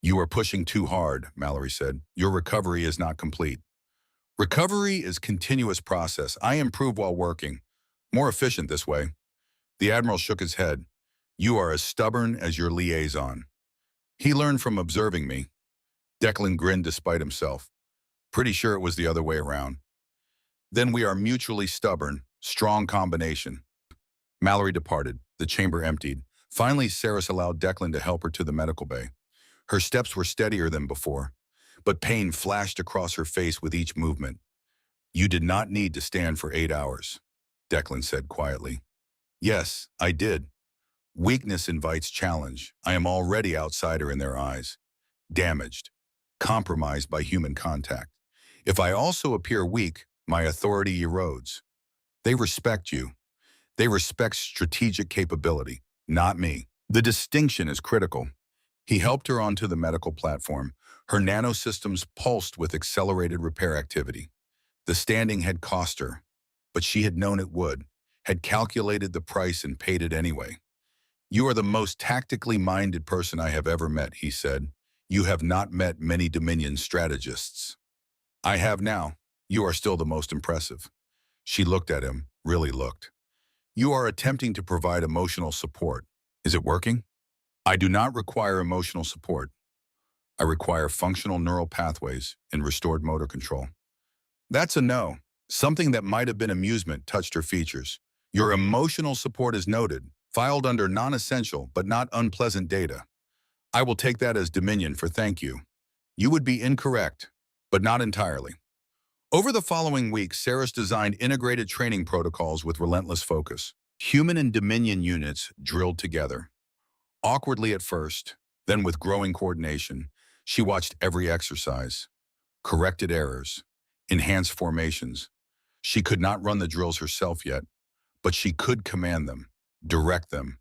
You are pushing too hard, Mallory said. Your recovery is not complete. Recovery is continuous process. I improve while working. More efficient this way. The Admiral shook his head. You are as stubborn as your liaison. He learned from observing me. Declan grinned despite himself. Pretty sure it was the other way around. Then we are mutually stubborn. Strong combination. Mallory departed. The chamber emptied. Finally, Saris allowed Declan to help her to the medical bay. Her steps were steadier than before, but pain flashed across her face with each movement. You did not need to stand for 8 hours, Declan said quietly. Yes, I did. Weakness invites challenge. I am already outsider in their eyes. Damaged. Compromised by human contact. If I also appear weak, my authority erodes. They respect you. They respect strategic capability, not me. The distinction is critical. He helped her onto the medical platform. Her nanosystems pulsed with accelerated repair activity. The standing had cost her, but she had known it would, had calculated the price and paid it anyway. You are the most tactically minded person I have ever met, he said. You have not met many Dominion strategists. I have now. You are still the most impressive. She looked at him, really looked. You are attempting to provide emotional support. Is it working? I do not require emotional support. I require functional neural pathways and restored motor control. That's a no. Something that might have been amusement touched her features. Your emotional support is noted, filed under non-essential but not unpleasant data. I will take that as Dominion for thank you. You would be incorrect, but not entirely. Over the following weeks, Saris designed integrated training protocols with relentless focus. Human and Dominion units drilled together. Awkwardly at first, then with growing coordination, she watched every exercise, corrected errors, enhanced formations. She could not run the drills herself yet, but she could command them, direct them,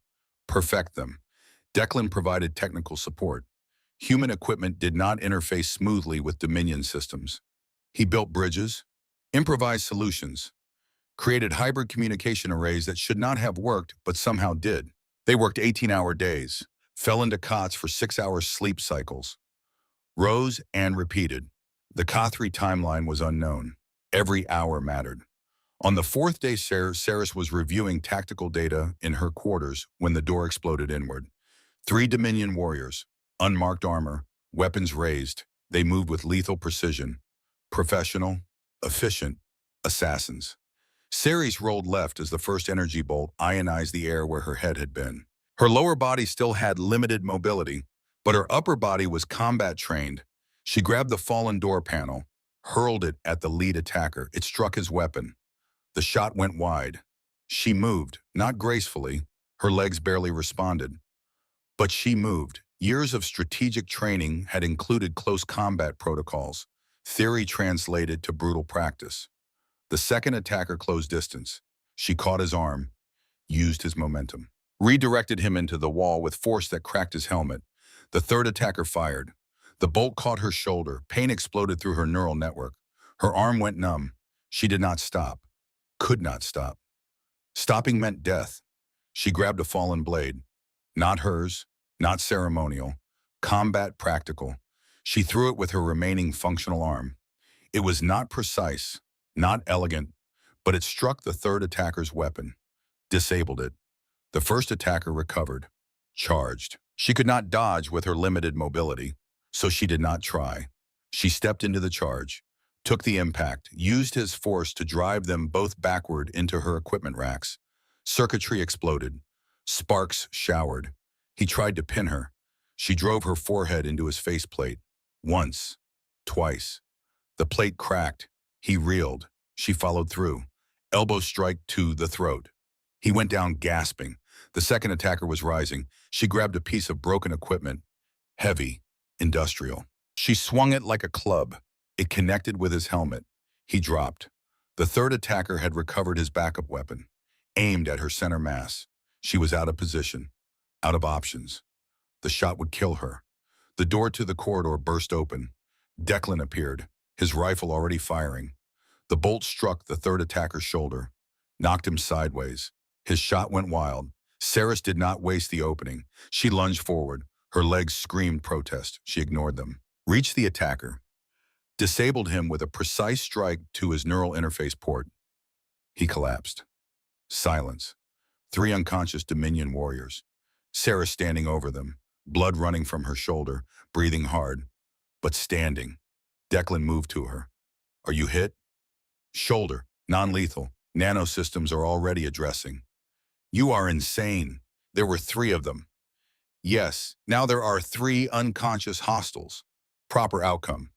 perfect them. Declan provided technical support. Human equipment did not interface smoothly with Dominion systems. He built bridges, improvised solutions, created hybrid communication arrays that should not have worked but somehow did. They worked 18-hour days, fell into cots for 6-hour sleep cycles, rose and repeated. The Cathri timeline was unknown. Every hour mattered. On the fourth day, Saris was reviewing tactical data in her quarters when the door exploded inward. 3 Dominion warriors, unmarked armor, weapons raised. They moved with lethal precision. Professional, efficient, assassins. Ceres rolled left as the first energy bolt ionized the air where her head had been. Her lower body still had limited mobility, but her upper body was combat-trained. She grabbed the fallen door panel, hurled it at the lead attacker. It struck his weapon. The shot went wide. She moved, not gracefully. Her legs barely responded. But she moved. Years of strategic training had included close combat protocols, theory translated to brutal practice. The second attacker closed distance. She caught his arm, used his momentum, redirected him into the wall with force that cracked his helmet. The third attacker fired. The bolt caught her shoulder. Pain exploded through her neural network. Her arm went numb. She did not stop. Could not stop. Stopping meant death. She grabbed a fallen blade. Not hers, not ceremonial. Combat practical. She threw it with her remaining functional arm. It was not precise, not elegant, but it struck the third attacker's weapon, disabled it. The first attacker recovered, charged. She could not dodge with her limited mobility, so she did not try. She stepped into the charge, took the impact, used his force to drive them both backward into her equipment racks. Circuitry exploded. Sparks showered. He tried to pin her. She drove her forehead into his faceplate. Once, twice. The plate cracked. He reeled. She followed through. Elbow strike to the throat. He went down gasping. The second attacker was rising. She grabbed a piece of broken equipment, heavy, industrial. She swung it like a club. It connected with his helmet. He dropped. The third attacker had recovered his backup weapon, aimed at her center mass. She was out of position, out of options. The shot would kill her. The door to the corridor burst open. Declan appeared, his rifle already firing. The bolt struck the third attacker's shoulder, knocked him sideways. His shot went wild. Saris did not waste the opening. She lunged forward. Her legs screamed protest. She ignored them. Reached the attacker. Disabled him with a precise strike to his neural interface port. He collapsed. Silence. 3 unconscious Dominion warriors. Saris standing over them, blood running from her shoulder, breathing hard, but standing. Declan moved to her. Are you hit? Shoulder. Non-lethal. Nanosystems are already addressing. You are insane. There were 3 of them. Yes, now there are 3 unconscious hostiles. Proper outcome.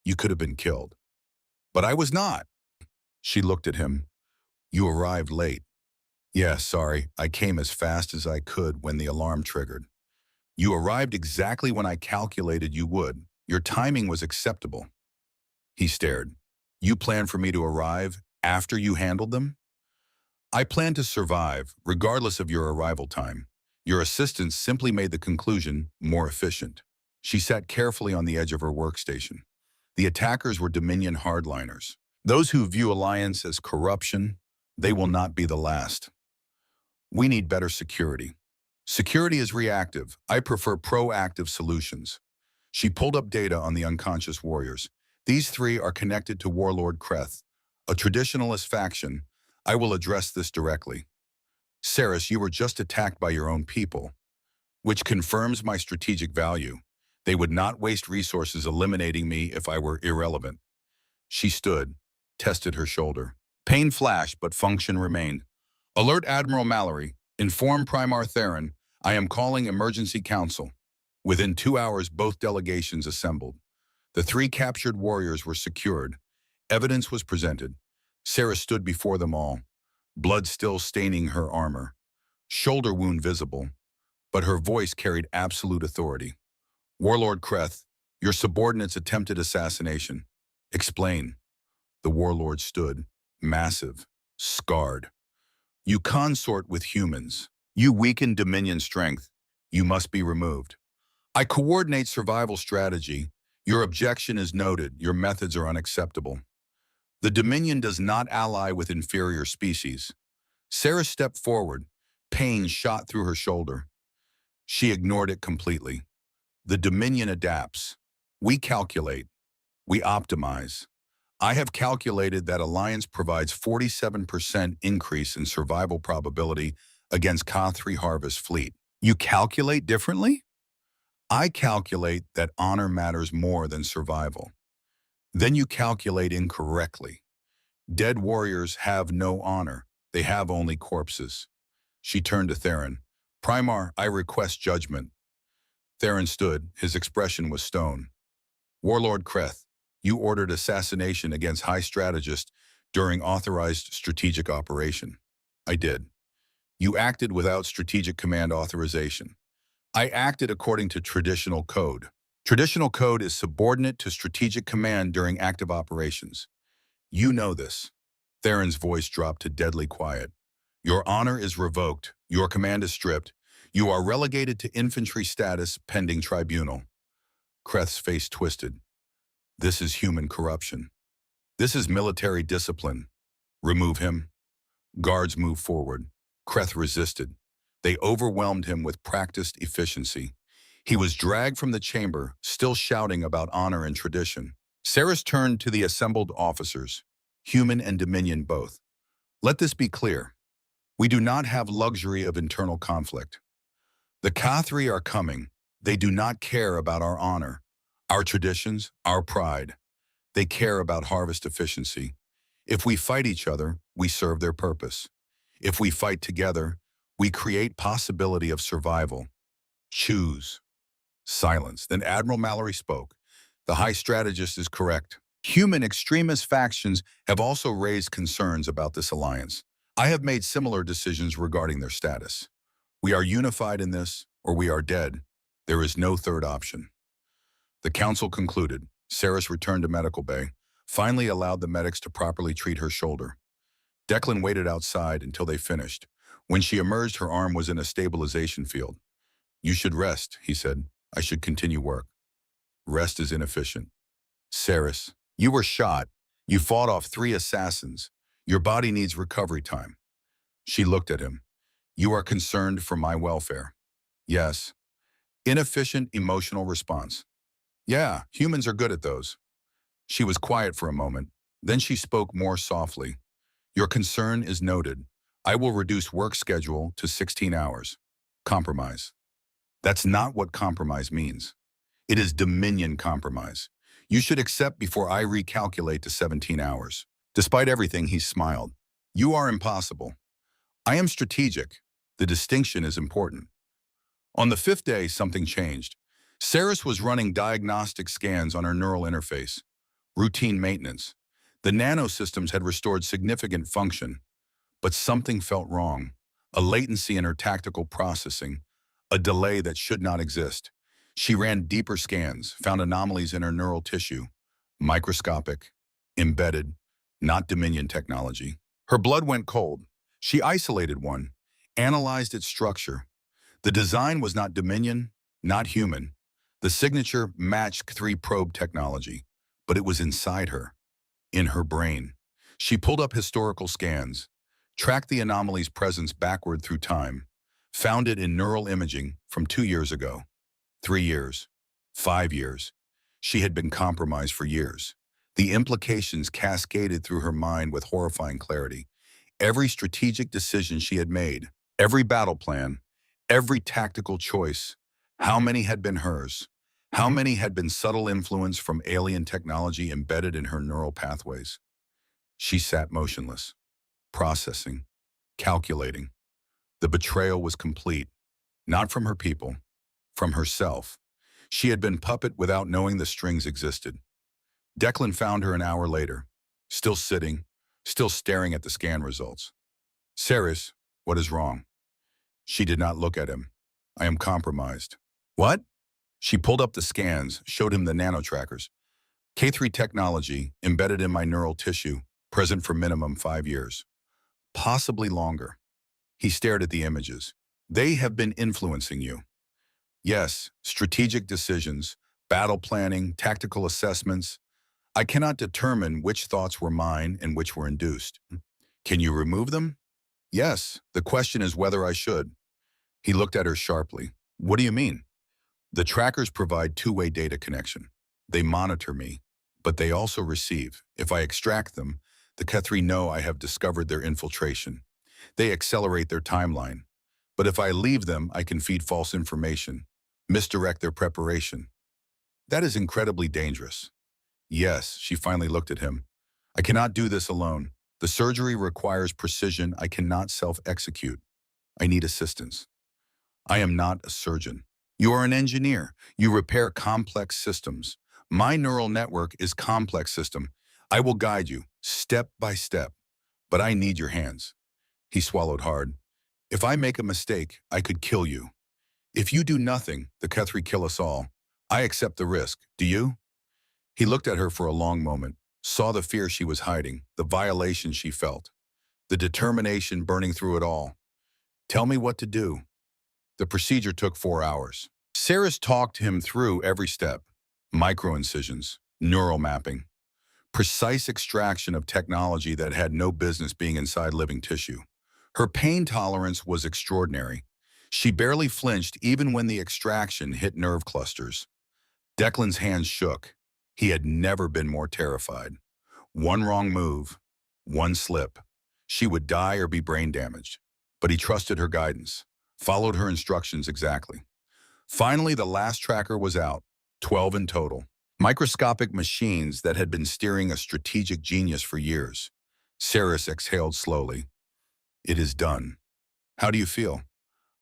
You could have been killed. But I was not. She looked at him. You arrived late. Yeah, sorry. I came as fast as I could when the alarm triggered. You arrived exactly when I calculated you would. Your timing was acceptable. He stared. You planned for me to arrive after you handled them? I planned to survive, regardless of your arrival time. Your assistance simply made the conclusion more efficient. She sat carefully on the edge of her workstation. The attackers were Dominion hardliners. Those who view Alliance as corruption, they will not be the last. We need better security. Security is reactive. I prefer proactive solutions. She pulled up data on the unconscious warriors. These 3 are connected to Warlord Kreth, a traditionalist faction. I will address this directly. Saris, you were just attacked by your own people, which confirms my strategic value. They would not waste resources eliminating me if I were irrelevant. She stood, tested her shoulder. Pain flashed, but function remained. Alert Admiral Mallory. Inform Primar Theron. I am calling emergency council. Within 2 hours, both delegations assembled. The 3 captured warriors were secured. Evidence was presented. Sarah stood before them all, blood still staining her armor. Shoulder wound visible, but her voice carried absolute authority. Warlord Kreth, your subordinate's attempted assassination. Explain. The warlord stood, massive, scarred. You consort with humans. You weaken Dominion strength. You must be removed. I coordinate survival strategy. Your objection is noted. Your methods are unacceptable. The Dominion does not ally with inferior species. Sarah stepped forward. Pain shot through her shoulder. She ignored it completely. The Dominion adapts. We calculate. We optimize. I have calculated that Alliance provides 47% increase in survival probability against K3 Harvest fleet. You calculate differently? I calculate that honor matters more than survival. Then you calculate incorrectly. Dead warriors have no honor. They have only corpses. She turned to Theron. Primar, I request judgment. Theron stood. His expression was stone. Warlord Kreth, you ordered assassination against High Strategist during authorized strategic operation. I did. You acted without strategic command authorization. I acted according to traditional code. Traditional code is subordinate to strategic command during active operations. You know this. Theron's voice dropped to deadly quiet. Your honor is revoked. Your command is stripped. You are relegated to infantry status pending tribunal. Kreth's face twisted. This is human corruption. This is military discipline. Remove him. Guards moved forward. Kreth resisted. They overwhelmed him with practiced efficiency. He was dragged from the chamber, still shouting about honor and tradition. Saris turned to the assembled officers, human and Dominion both. Let this be clear. We do not have luxury of internal conflict. The K3 are coming. They do not care about our honor, our traditions, our pride. They care about harvest efficiency. If we fight each other, we serve their purpose. If we fight together, we create possibility of survival. Choose. Silence. Then Admiral Mallory spoke. The High Strategist is correct. Human extremist factions have also raised concerns about this alliance. I have made similar decisions regarding their status. We are unified in this, or we are dead. There is no third option. The council concluded. Saris returned to medical bay, finally allowed the medics to properly treat her shoulder. Declan waited outside until they finished. When she emerged, her arm was in a stabilization field. You should rest, he said. I should continue work. Rest is inefficient. Saris, you were shot. You fought off 3 assassins. Your body needs recovery time. She looked at him. You are concerned for my welfare. Yes. Inefficient emotional response. Yeah, humans are good at those. She was quiet for a moment. Then she spoke more softly. Your concern is noted. I will reduce work schedule to 16 hours. Compromise. That's not what compromise means. It is dominion compromise. You should accept before I recalculate to 17 hours. Despite everything, he smiled. You are impossible. I am strategic. The distinction is important. On the 5th day, something changed. Saris was running diagnostic scans on her neural interface. Routine maintenance. The nanosystems had restored significant function, but something felt wrong. A latency in her tactical processing, a delay that should not exist. She ran deeper scans, found anomalies in her neural tissue, microscopic, embedded, not Dominion technology. Her blood went cold. She isolated one, analyzed its structure. The design was not Dominion, not human. The signature matched 3 probe technology, but it was inside her, in her brain. She pulled up historical scans, tracked the anomaly's presence backward through time, found it in neural imaging from 2 years ago, 3 years, 5 years. She had been compromised for years. The implications cascaded through her mind with horrifying clarity. Every strategic decision she had made, every battle plan, every tactical choice, how many had been hers? How many had been subtle influence from alien technology embedded in her neural pathways? She sat motionless, processing, calculating. The betrayal was complete, not from her people, from herself. She had been puppet without knowing the strings existed. Declan found her an hour later, still sitting, still staring at the scan results. Saris, what is wrong? She did not look at him. I am compromised. What? She pulled up the scans, showed him the nanotrackers. K3 technology embedded in my neural tissue, present for minimum 5 years. Possibly longer. He stared at the images. They have been influencing you. Yes, strategic decisions, battle planning, tactical assessments. I cannot determine which thoughts were mine and which were induced. Can you remove them? Yes, the question is whether I should. He looked at her sharply. What do you mean? The trackers provide 2-way data connection. They monitor me, but they also receive. If I extract them, the Kethri know I have discovered their infiltration. They accelerate their timeline. But if I leave them, I can feed false information, misdirect their preparation. That is incredibly dangerous. Yes, she finally looked at him. I cannot do this alone. The surgery requires precision I cannot self-execute. I need assistance. I am not a surgeon. You are an engineer. You repair complex systems. My neural network is complex system. I will guide you, step by step. But I need your hands. He swallowed hard. If I make a mistake, I could kill you. If you do nothing, the Kethri kill us all. I accept the risk. Do you? He looked at her for a long moment, saw the fear she was hiding, the violation she felt, the determination burning through it all. Tell me what to do. The procedure took 4 hours. Saris talked him through every step. Microincisions, neural mapping, precise extraction of technology that had no business being inside living tissue. Her pain tolerance was extraordinary. She barely flinched even when the extraction hit nerve clusters. Declan's hands shook. He had never been more terrified. One wrong move, one slip. She would die or be brain damaged. But he trusted her guidance, followed her instructions exactly. Finally, the last tracker was out, 12 in total. Microscopic machines that had been steering a strategic genius for years. Saris exhaled slowly. It is done. How do you feel?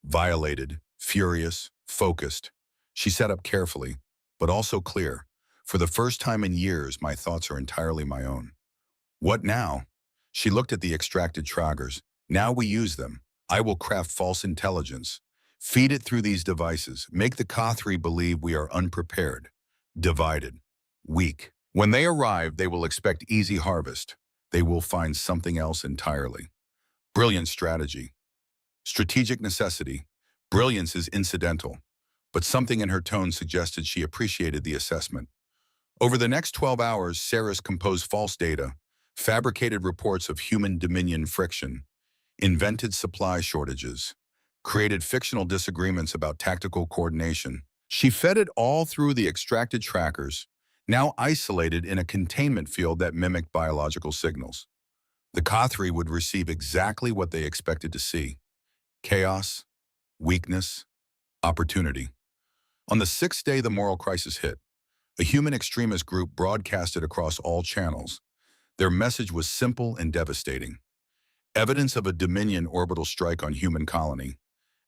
Violated, furious, focused. She sat up carefully, but also clear. For the first time in years, my thoughts are entirely my own. What now? She looked at the extracted trackers. Now we use them. I will craft false intelligence. Feed it through these devices. Make the Kathri believe we are unprepared, divided, weak. When they arrive, they will expect easy harvest. They will find something else entirely. Brilliant strategy. Strategic necessity. Brilliance is incidental, but something in her tone suggested she appreciated the assessment. Over the next 12 hours, Saris composed false data, fabricated reports of human dominion friction, invented supply shortages, created fictional disagreements about tactical coordination. She fed it all through the extracted trackers, now isolated in a containment field that mimicked biological signals. The Kathri would receive exactly what they expected to see: chaos, weakness, opportunity. On the sixth day the moral crisis hit, a human extremist group broadcasted across all channels. Their message was simple and devastating. Evidence of a Dominion orbital strike on human colony.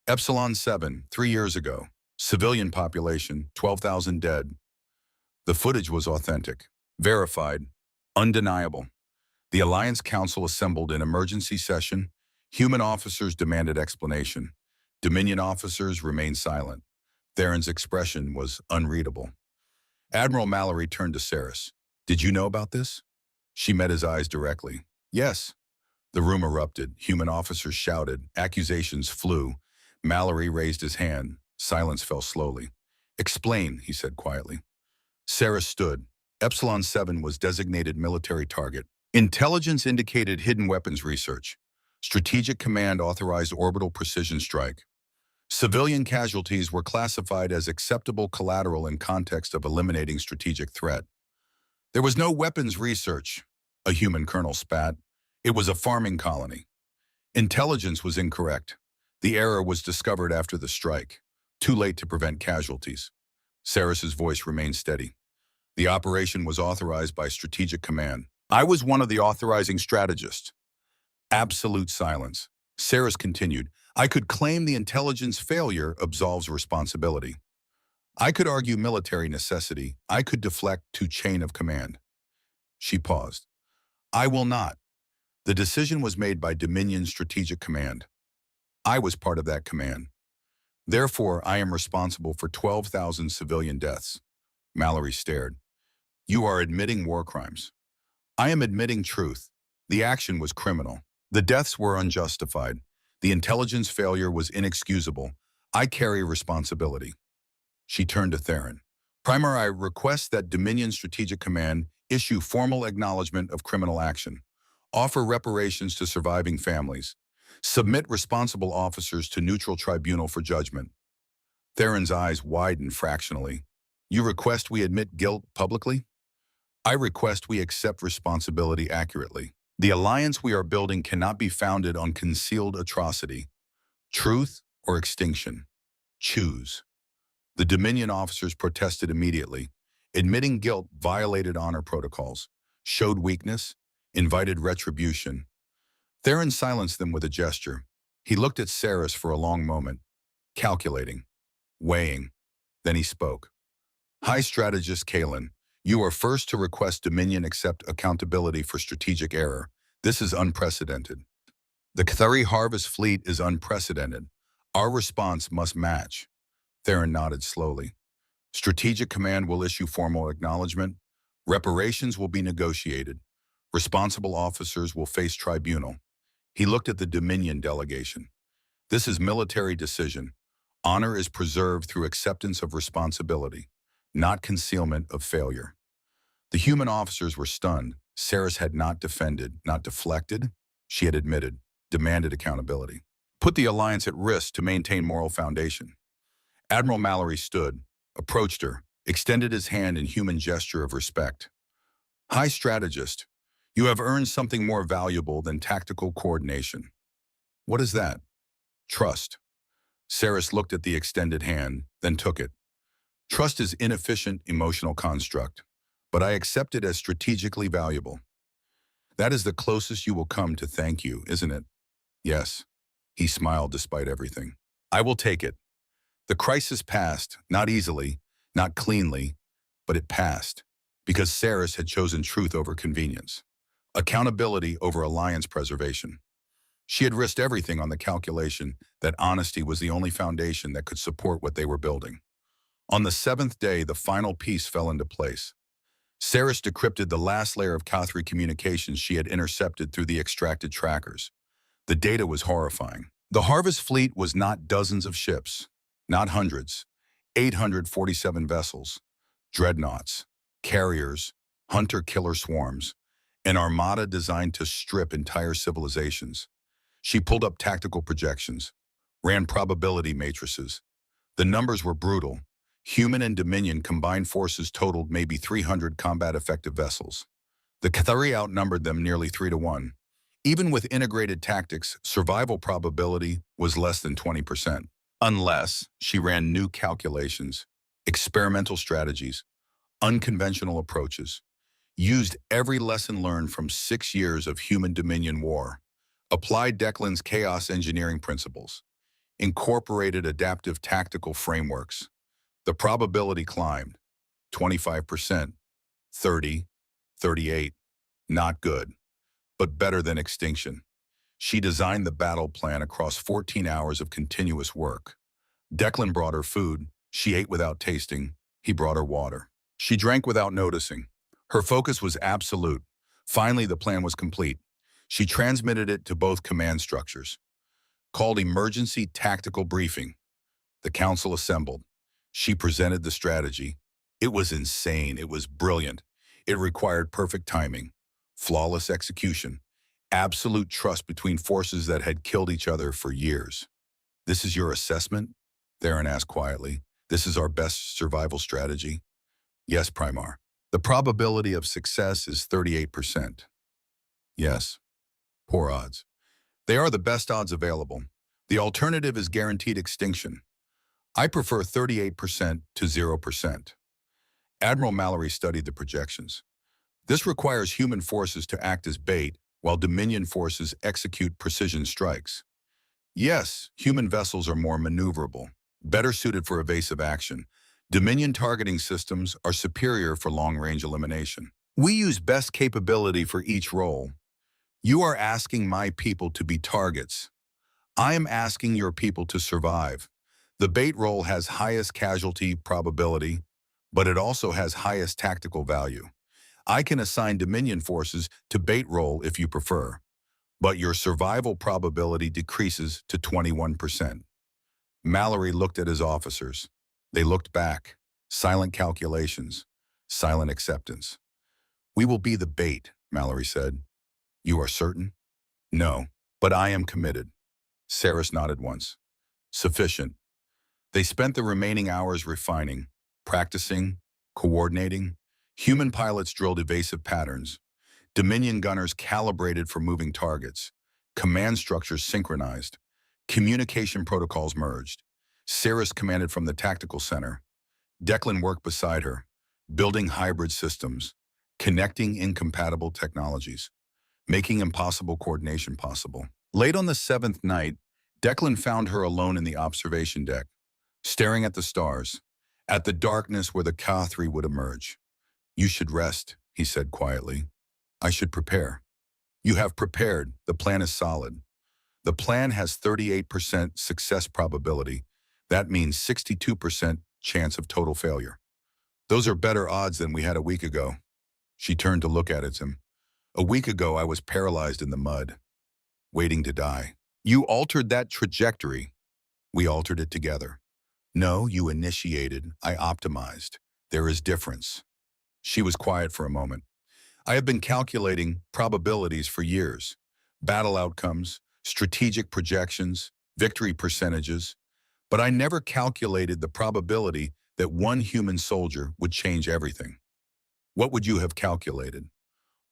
Epsilon 7, 3 years ago. Civilian population, 12,000 dead. The footage was authentic, verified, undeniable. The Alliance Council assembled in emergency session. Human officers demanded explanation. Dominion officers remained silent. Theron's expression was unreadable. Admiral Mallory turned to Saris. "Did you know about this?" She met his eyes directly. "Yes." The room erupted. Human officers shouted. Accusations flew. Mallory raised his hand. Silence fell slowly. "Explain," he said quietly. Saris stood. Epsilon 7 was designated military target. Intelligence indicated hidden weapons research. Strategic Command authorized orbital precision strike. Civilian casualties were classified as acceptable collateral in context of eliminating strategic threat. There was no weapons research, a human colonel spat. It was a farming colony. Intelligence was incorrect. The error was discovered after the strike, too late to prevent casualties. Saris's voice remained steady. The operation was authorized by Strategic Command. I was one of the authorizing strategists. Absolute silence. Saris continued. I could claim the intelligence failure absolves responsibility. I could argue military necessity. I could deflect to chain of command. She paused. I will not. The decision was made by Dominion Strategic Command. I was part of that command. Therefore, I am responsible for 12,000 civilian deaths. Mallory stared. You are admitting war crimes. I am admitting truth. The action was criminal. The deaths were unjustified. The intelligence failure was inexcusable. I carry responsibility. She turned to Theron. Primer, I request that Dominion Strategic Command issue formal acknowledgement of criminal action. Offer reparations to surviving families. Submit responsible officers to neutral tribunal for judgment. Theron's eyes widened fractionally. You request we admit guilt publicly? I request we accept responsibility accurately. The alliance we are building cannot be founded on concealed atrocity. Truth or extinction. Choose. The Dominion officers protested immediately. Admitting guilt violated honor protocols, showed weakness, invited retribution. Theron silenced them with a gesture. He looked at Saris for a long moment, calculating, weighing. Then he spoke. High Strategist Kalen, you are first to request Dominion accept accountability for strategic error. This is unprecedented. The Cathari Harvest Fleet is unprecedented. Our response must match. Theron nodded slowly. Strategic Command will issue formal acknowledgement. Reparations will be negotiated. Responsible officers will face tribunal. He looked at the Dominion delegation. This is military decision. Honor is preserved through acceptance of responsibility, not concealment of failure. The human officers were stunned. Saris had not defended, not deflected. She had admitted, demanded accountability. Put the alliance at risk to maintain moral foundation. Admiral Mallory stood, approached her, extended his hand in human gesture of respect. High Strategist, you have earned something more valuable than tactical coordination. What is that? Trust. Saris looked at the extended hand, then took it. Trust is inefficient emotional construct, but I accept it as strategically valuable. That is the closest you will come to thank you, isn't it? Yes. He smiled despite everything. I will take it. The crisis passed, not easily, not cleanly, but it passed, because Saris had chosen truth over convenience, accountability over alliance preservation. She had risked everything on the calculation that honesty was the only foundation that could support what they were building. On the seventh day, the final piece fell into place. Saris decrypted the last layer of Cathri communications she had intercepted through the extracted trackers. The data was horrifying. The Harvest fleet was not dozens of ships, not hundreds, 847 vessels, dreadnoughts, carriers, hunter-killer swarms, an armada designed to strip entire civilizations. She pulled up tactical projections, ran probability matrices. The numbers were brutal. Human and Dominion combined forces totaled maybe 300 combat-effective vessels. The Cathari outnumbered them nearly 3-1. Even with integrated tactics, survival probability was less than 20%. Unless she ran new calculations, experimental strategies, unconventional approaches, used every lesson learned from 6 years of human Dominion war, applied Declan's chaos engineering principles, incorporated adaptive tactical frameworks. The probability climbed, 25%, 30, 38, not good, but better than extinction. She designed the battle plan across 14 hours of continuous work. Declan brought her food. She ate without tasting. He brought her water. She drank without noticing. Her focus was absolute. Finally, the plan was complete. She transmitted it to both command structures. Called emergency tactical briefing. The council assembled. She presented the strategy. It was insane. It was brilliant. It required perfect timing, flawless execution, absolute trust between forces that had killed each other for years. "This is your assessment?" Theron asked quietly. "This is our best survival strategy?" "Yes, Primar. The probability of success is 38%. "Yes. Poor odds. They are the best odds available. The alternative is guaranteed extinction. I prefer 38% to 0%. Admiral Mallory studied the projections. This requires human forces to act as bait, while Dominion forces execute precision strikes. Yes, human vessels are more maneuverable, better suited for evasive action. Dominion targeting systems are superior for long-range elimination. We use best capability for each role. You are asking my people to be targets. I am asking your people to survive. The bait role has highest casualty probability, but it also has highest tactical value. I can assign Dominion forces to bait role if you prefer, but your survival probability decreases to 21%. Mallory looked at his officers. They looked back. Silent calculations, silent acceptance. "We will be the bait," Mallory said. "You are certain?" "No, but I am committed." Saris nodded once. "Sufficient." They spent the remaining hours refining, practicing, coordinating. Human pilots drilled evasive patterns. Dominion gunners calibrated for moving targets. Command structures synchronized. Communication protocols merged. Saris commanded from the tactical center. Declan worked beside her, building hybrid systems, connecting incompatible technologies, making impossible coordination possible. Late on the seventh night, Declan found her alone in the observation deck, staring at the stars, at the darkness where the Cathri would emerge. "You should rest," he said quietly. "I should prepare." "You have prepared. The plan is solid." The plan has 38% success probability. That means 62% chance of total failure. "Those are better odds than we had a week ago." She turned to look at him. "A week ago, I was paralyzed in the mud, waiting to die. You altered that trajectory." "We altered it together." "No, you initiated. I optimized. There is difference." She was quiet for a moment. "I have been calculating probabilities for years. Battle outcomes, strategic projections, victory percentages. But I never calculated the probability that one human soldier would change everything." "What would you have calculated?"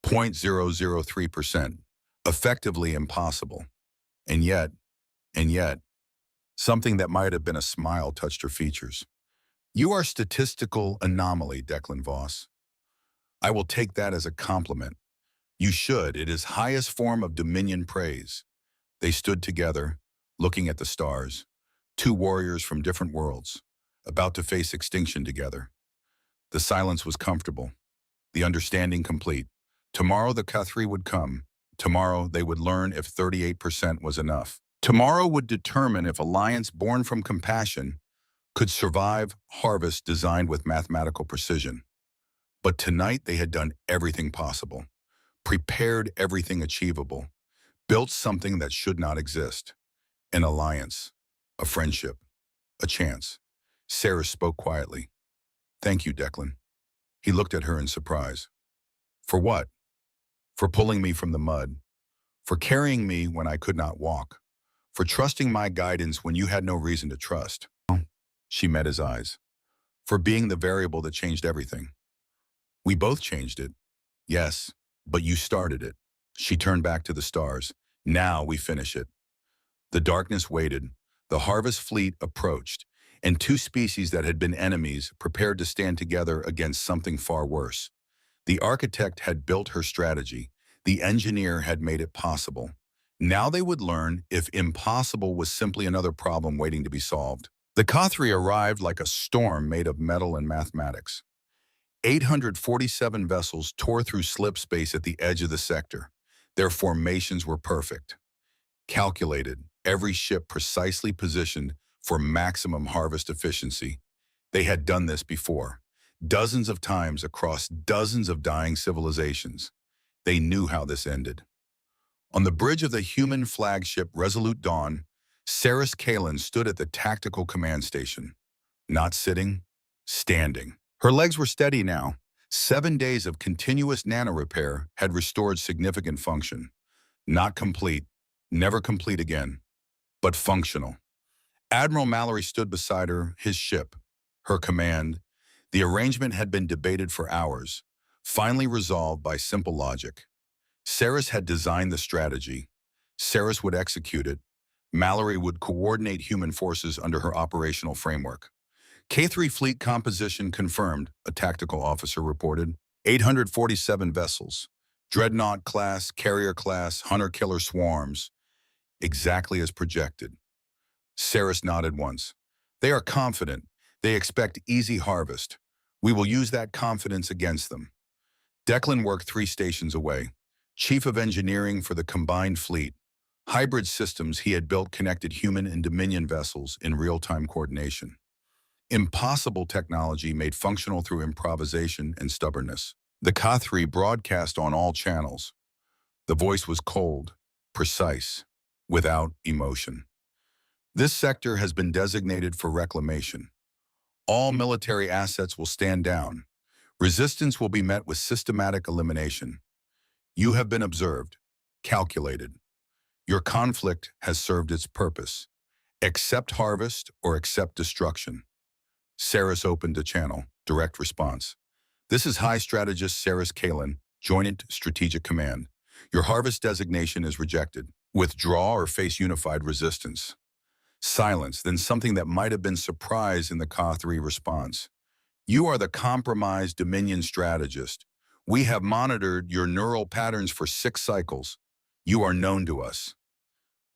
0.003%. Effectively impossible. And yet, something that might have been a smile touched her features. "You are statistical anomaly, Declan Voss." "I will take that as a compliment." "You should. It is highest form of Dominion praise." They stood together, looking at the stars. Two warriors from different worlds, about to face extinction together. The silence was comfortable, the understanding complete. Tomorrow the Cathri would come, Tomorrow, they would learn if 38% was enough. Tomorrow would determine if Alliance born from compassion could survive harvest designed with mathematical precision. But tonight they had done everything possible, prepared everything achievable, built something that should not exist. An alliance, a friendship, a chance. Sarah spoke quietly. Thank you, Declan. He looked at her in surprise. For what? For pulling me from the mud, for carrying me when I could not walk, for trusting my guidance when you had no reason to trust. She met his eyes. For being the variable that changed everything. We both changed it. Yes, but you started it. She turned back to the stars. Now we finish it. The darkness waited. The harvest fleet approached, and two species that had been enemies prepared to stand together against something far worse. The architect had built her strategy. The engineer had made it possible. Now they would learn if impossible was simply another problem waiting to be solved. The Cathri arrived like a storm made of metal and mathematics. 847 vessels tore through slip space at the edge of the sector. Their formations were perfect. Calculated, every ship precisely positioned for maximum harvest efficiency. They had done this before, dozens of times across dozens of dying civilizations. They knew how this ended. On the bridge of the human flagship Resolute Dawn, Saris Kalen stood at the tactical command station. Not sitting, standing. Her legs were steady now. 7 days of continuous nano-repair had restored significant function. Not complete, never complete again, but functional. Admiral Mallory stood beside her, his ship, her command. The arrangement had been debated for hours, finally resolved by simple logic. Saris had designed the strategy. Saris would execute it. Mallory would coordinate human forces under her operational framework. K3 fleet composition confirmed, a tactical officer reported. 847 vessels. Dreadnought class, carrier class, hunter-killer swarms. Exactly as projected. Saris nodded once. They are confident. They expect easy harvest. We will use that confidence against them. Declan worked 3 stations away. Chief of Engineering for the combined fleet. Hybrid systems he had built connected human and Dominion vessels in real-time coordination. Impossible technology made functional through improvisation and stubbornness. The Cathri broadcast on all channels. The voice was cold, precise, without emotion. This sector has been designated for reclamation. All military assets will stand down. Resistance will be met with systematic elimination. You have been observed, calculated. Your conflict has served its purpose. Accept harvest or accept destruction. Saris opened a channel, direct response. This is High Strategist Saris Kalen, Joint Strategic Command. Your harvest designation is rejected. Withdraw or face unified resistance. Silence, then something that might have been surprise in the Ka-3 response. You are the compromised Dominion strategist. We have monitored your neural patterns for 6 cycles. You are known to us.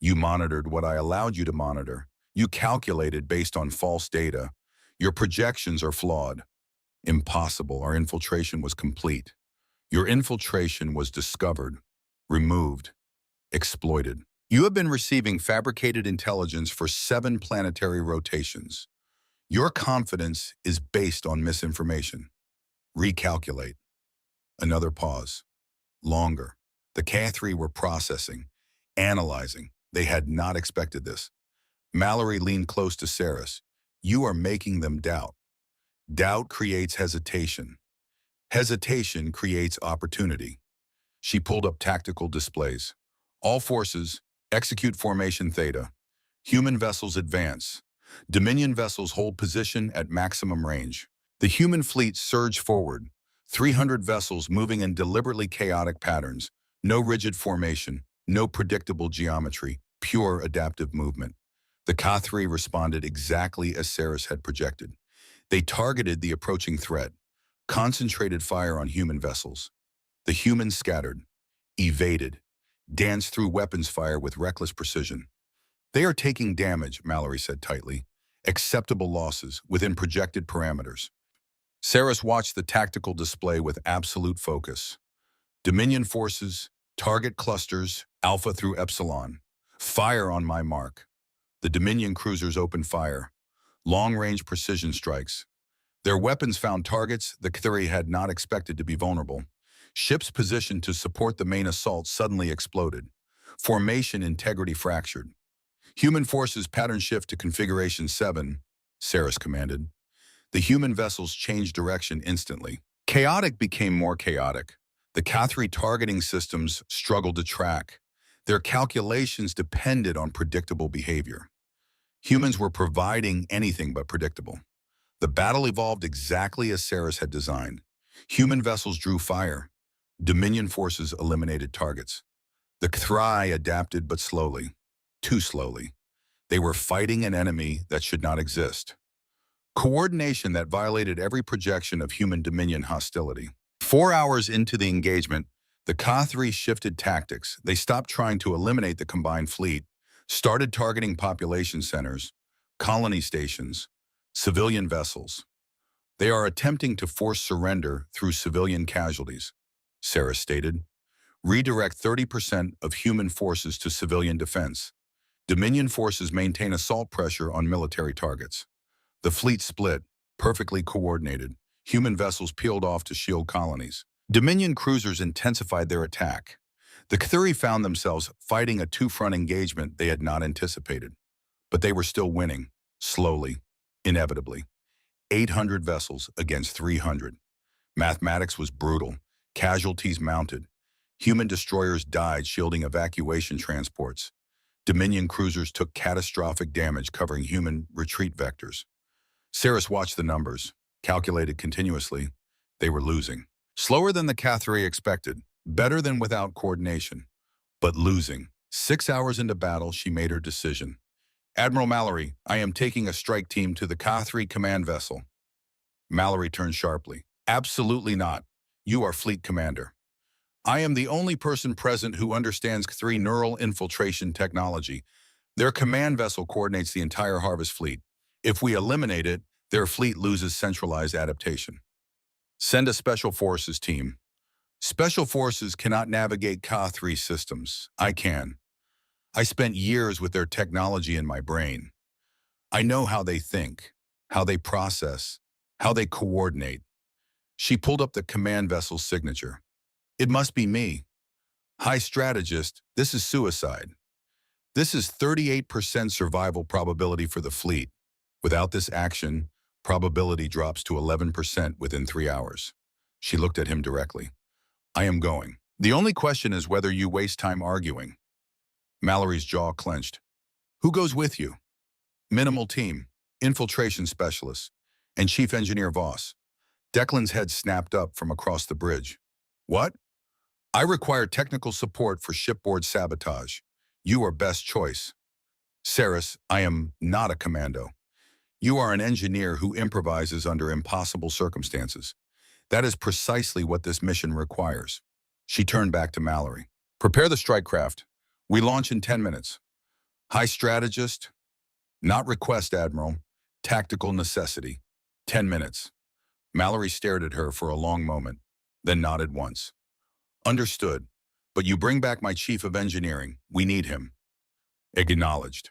You monitored what I allowed you to monitor. You calculated based on false data. Your projections are flawed. Impossible. Our infiltration was complete. Your infiltration was discovered, removed, exploited. You have been receiving fabricated intelligence for 7 planetary rotations. Your confidence is based on misinformation. Recalculate. Another pause. Longer. The K3 were processing, analyzing. They had not expected this. Mallory leaned close to Saris. You are making them doubt. Doubt creates hesitation. Hesitation creates opportunity. She pulled up tactical displays. All forces, execute formation theta. Human vessels advance. Dominion vessels hold position at maximum range. The human fleet surged forward. 300 vessels moving in deliberately chaotic patterns. No rigid formation, no predictable geometry, pure adaptive movement. The Ka-3 responded exactly as Saris had projected. They targeted the approaching threat, concentrated fire on human vessels. The humans scattered, evaded, danced through weapons fire with reckless precision. They are taking damage, Mallory said tightly. Acceptable losses within projected parameters. Saris watched the tactical display with absolute focus. Dominion forces, Target clusters, Alpha through Epsilon. Fire on my mark. The Dominion cruisers opened fire. Long-range precision strikes. Their weapons found targets the Kthuri had not expected to be vulnerable. Ships positioned to support the main assault suddenly exploded. Formation integrity fractured. Human forces pattern shift to configuration 7, Saris commanded. The human vessels changed direction instantly. Chaotic became more chaotic. The Kthuri targeting systems struggled to track. Their calculations depended on predictable behavior. Humans were providing anything but predictable. The battle evolved exactly as Saris had designed. Human vessels drew fire. Dominion forces eliminated targets. The Kthuri adapted but slowly. Too slowly. They were fighting an enemy that should not exist. Coordination that violated every projection of human Dominion hostility. 4 hours into the engagement, the Kthuri shifted tactics. They stopped trying to eliminate the combined fleet, started targeting population centers, colony stations, civilian vessels. They are attempting to force surrender through civilian casualties, Saris stated. Redirect 30% of human forces to civilian defense. Dominion forces maintain assault pressure on military targets. The fleet split, perfectly coordinated. Human vessels peeled off to shield colonies. Dominion cruisers intensified their attack. The Kthuri found themselves fighting a two-front engagement they had not anticipated. But they were still winning, slowly, inevitably. 800 vessels against 300. Mathematics was brutal. Casualties mounted. Human destroyers died shielding evacuation transports. Dominion cruisers took catastrophic damage covering human retreat vectors. Saris watched the numbers, calculated continuously. They were losing. Slower than the Kthuri expected, better than without coordination, but losing. 6 hours into battle, she made her decision. Admiral Mallory, I am taking a strike team to the Kthuri command vessel. Mallory turned sharply. Absolutely not. You are fleet commander. I am the only person present who understands Kthuri neural infiltration technology. Their command vessel coordinates the entire Harvest fleet. If we eliminate it, their fleet loses centralized adaptation. Send a Special Forces team. Special Forces cannot navigate Kthuri systems. I can. I spent years with their technology in my brain. I know how they think, how they process, how they coordinate. She pulled up the command vessel's signature. It must be me. High strategist, this is suicide. This is 38% survival probability for the fleet. Without this action, probability drops to 11% within 3 hours. She looked at him directly. I am going. The only question is whether you waste time arguing. Mallory's jaw clenched. Who goes with you? Minimal team, infiltration specialist, and Chief Engineer Voss. Declan's head snapped up from across the bridge. What? I require technical support for shipboard sabotage. You are best choice. Saris, I am not a commando. You are an engineer who improvises under impossible circumstances. That is precisely what this mission requires. She turned back to Mallory. Prepare the strike craft. We launch in 10 minutes. High strategist? Not request, Admiral. Tactical necessity. 10 minutes. Mallory stared at her for a long moment, then nodded once. Understood. But you bring back my chief of engineering. We need him. Acknowledged.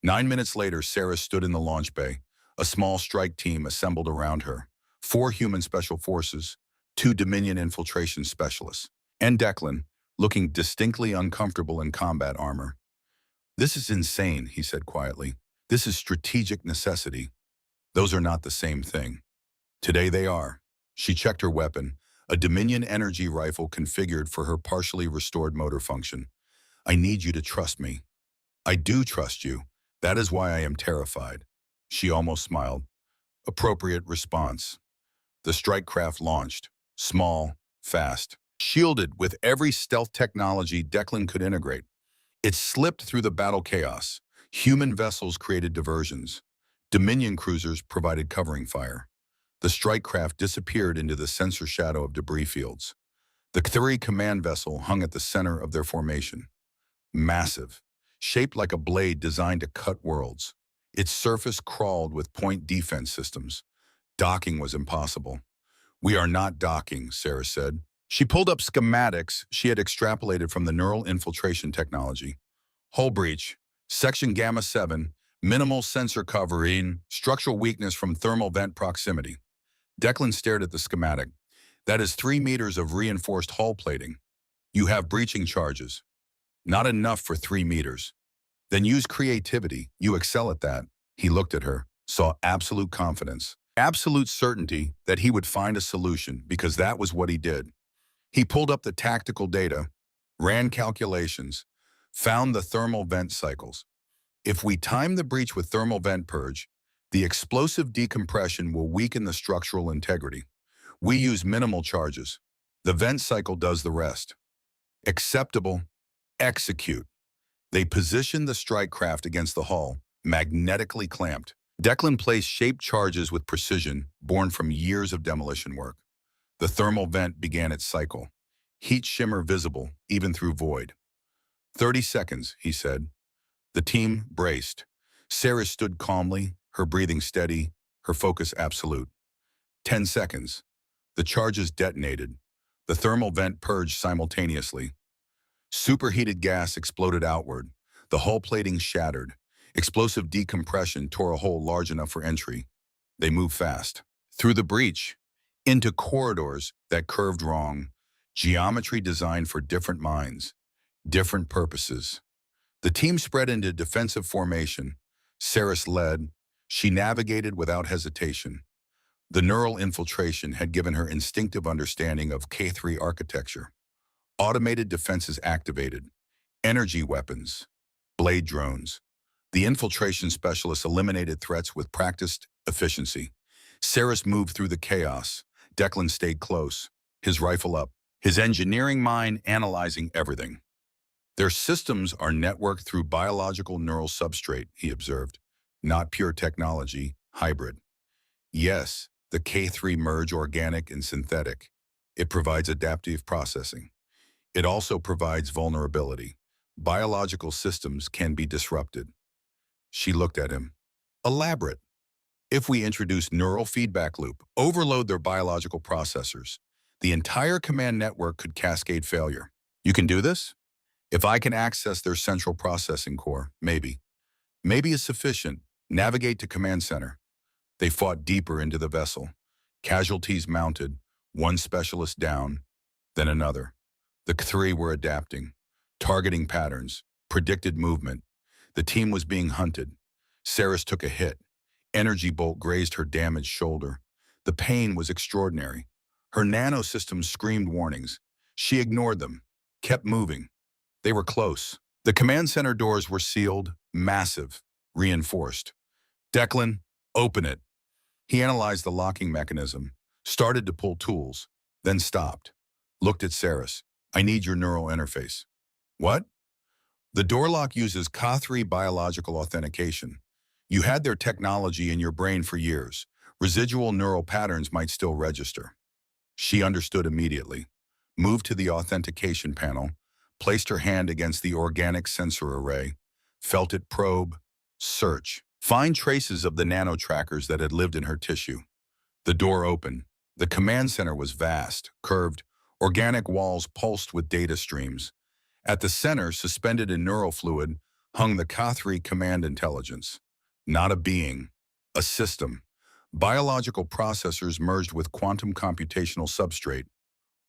9 minutes later, Sarah stood in the launch bay. A small strike team assembled around her. 4 human special forces, 2 Dominion infiltration specialists, and Declan, looking distinctly uncomfortable in combat armor. This is insane, he said quietly. This is strategic necessity. Those are not the same thing. Today they are. She checked her weapon, a Dominion energy rifle configured for her partially restored motor function. I need you to trust me. I do trust you. That is why I am terrified. She almost smiled. Appropriate response. The strike craft launched. Small, fast, shielded with every stealth technology Declan could integrate. It slipped through the battle chaos. Human vessels created diversions. Dominion cruisers provided covering fire. The strike craft disappeared into the sensor shadow of debris fields. The Kthuri command vessel hung at the center of their formation. Massive, shaped like a blade designed to cut worlds. Its surface crawled with point defense systems. Docking was impossible. We are not docking, Sarah said. She pulled up schematics she had extrapolated from the neural infiltration technology. Hull breach, section gamma 7, minimal sensor covering, structural weakness from thermal vent proximity. Declan stared at the schematic. That is 3 meters of reinforced hull plating. You have breaching charges. Not enough for 3 meters. Then use creativity. You excel at that. He looked at her, saw absolute confidence, absolute certainty that he would find a solution because that was what he did. He pulled up the tactical data, ran calculations, found the thermal vent cycles. If we time the breach with thermal vent purge, the explosive decompression will weaken the structural integrity. We use minimal charges. The vent cycle does the rest. Acceptable. Execute. They positioned the strike craft against the hull, magnetically clamped. Declan placed shaped charges with precision, born from years of demolition work. The thermal vent began its cycle. Heat shimmer visible, even through void. 30 seconds, he said. The team braced. Sarah stood calmly, her breathing steady, her focus absolute. 10 seconds. The charges detonated. The thermal vent purged simultaneously. Superheated gas exploded outward. The hull plating shattered. Explosive decompression tore a hole large enough for entry. They moved fast. Through the breach, into corridors that curved wrong, geometry designed for different minds, different purposes. The team spread into defensive formation. Saris led. She navigated without hesitation. The neural infiltration had given her instinctive understanding of K3 architecture. Automated defenses activated. Energy weapons. Blade drones. The infiltration specialists eliminated threats with practiced efficiency. Saris moved through the chaos. Declan stayed close, his rifle up, his engineering mind analyzing everything. Their systems are networked through biological neural substrate, he observed, not pure technology, hybrid. Yes, the K3 merge organic and synthetic. It provides adaptive processing. It also provides vulnerability. Biological systems can be disrupted. She looked at him. Elaborate. If we introduce neural feedback loop, overload their biological processors, the entire command network could cascade failure. You can do this? If I can access their central processing core, maybe. Maybe is sufficient. Navigate to command center. They fought deeper into the vessel. Casualties mounted, one specialist down, then another. The three were adapting, targeting patterns, predicted movement. The team was being hunted. Saris took a hit. Energy bolt grazed her damaged shoulder. The pain was extraordinary. Her nanosystems screamed warnings. She ignored them, kept moving. They were close. The command center doors were sealed, massive, reinforced. Declan, open it. He analyzed the locking mechanism, started to pull tools, then stopped. Looked at Saris. I need your neural interface. What? The door lock uses K3 biological authentication. You had their technology in your brain for years. Residual neural patterns might still register. She understood immediately, moved to the authentication panel, placed her hand against the organic sensor array, felt it probe, search, find traces of the nano trackers that had lived in her tissue. The door opened. The command center was vast, curved, organic walls pulsed with data streams. At the center, suspended in neural fluid, hung the K3 command intelligence. Not a being, a system. Biological processors merged with quantum computational substrate.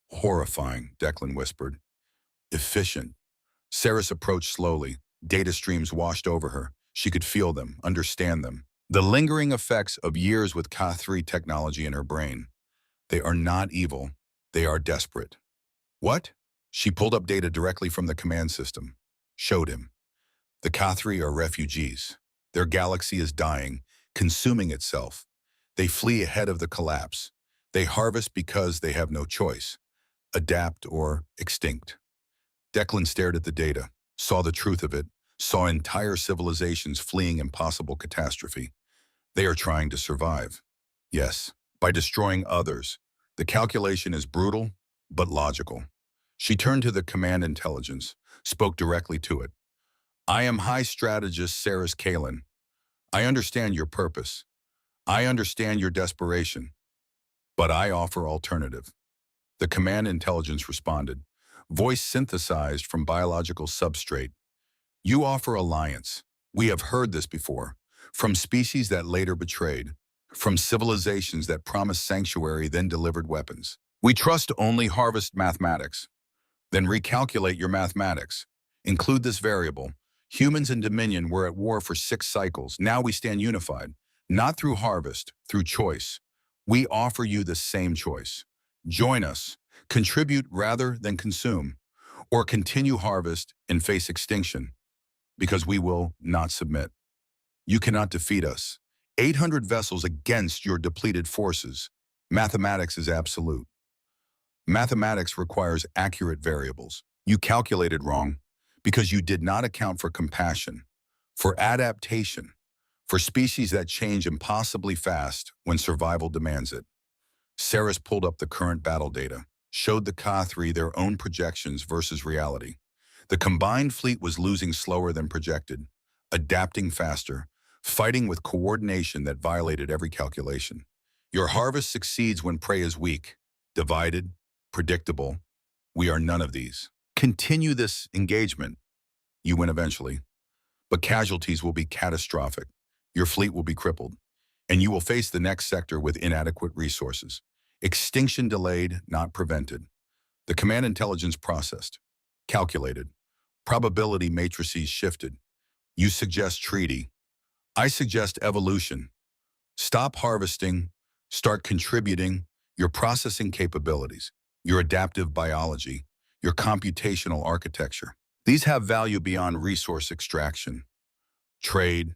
Horrifying, Declan whispered. Efficient. Saris approached slowly. Data streams washed over her. She could feel them, understand them. The lingering effects of years with K3 technology in her brain. They are not evil. They are desperate. What? She pulled up data directly from the command system. Showed him. The K3 are refugees. Their galaxy is dying, consuming itself. They flee ahead of the collapse. They harvest because they have no choice. Adapt or extinct. Declan stared at the data, saw the truth of it, saw entire civilizations fleeing impossible catastrophe. They are trying to survive. Yes, by destroying others. The calculation is brutal, but logical. She turned to the command intelligence, spoke directly to it. I am High Strategist Saris Kalin. I understand your purpose. I understand your desperation. But I offer alternative. The command intelligence responded, voice synthesized from biological substrate. You offer alliance. We have heard this before. From species that later betrayed. From civilizations that promised sanctuary then delivered weapons. We trust only harvest mathematics. Then recalculate your mathematics. Include this variable. Humans and Dominion were at war for 6 cycles. Now we stand unified. Not through harvest, through choice. We offer you the same choice. Join us. Contribute rather than consume. Or continue harvest and face extinction. Because we will not submit. You cannot defeat us. 800 vessels against your depleted forces. Mathematics is absolute. Mathematics requires accurate variables. You calculated wrong because you did not account for compassion, for adaptation, for species that change impossibly fast when survival demands it. Saris pulled up the current battle data, showed the Ka-3 their own projections versus reality. The combined fleet was losing slower than projected, adapting faster, fighting with coordination that violated every calculation. Your harvest succeeds when prey is weak, divided, predictable. We are none of these. Continue this engagement. You win eventually. But casualties will be catastrophic. Your fleet will be crippled. And you will face the next sector with inadequate resources. Extinction delayed, not prevented. The command intelligence processed. Calculated. Probability matrices shifted. You suggest treaty. I suggest evolution. Stop harvesting. Start contributing your processing capabilities, your adaptive biology, your computational architecture. These have value beyond resource extraction, trade,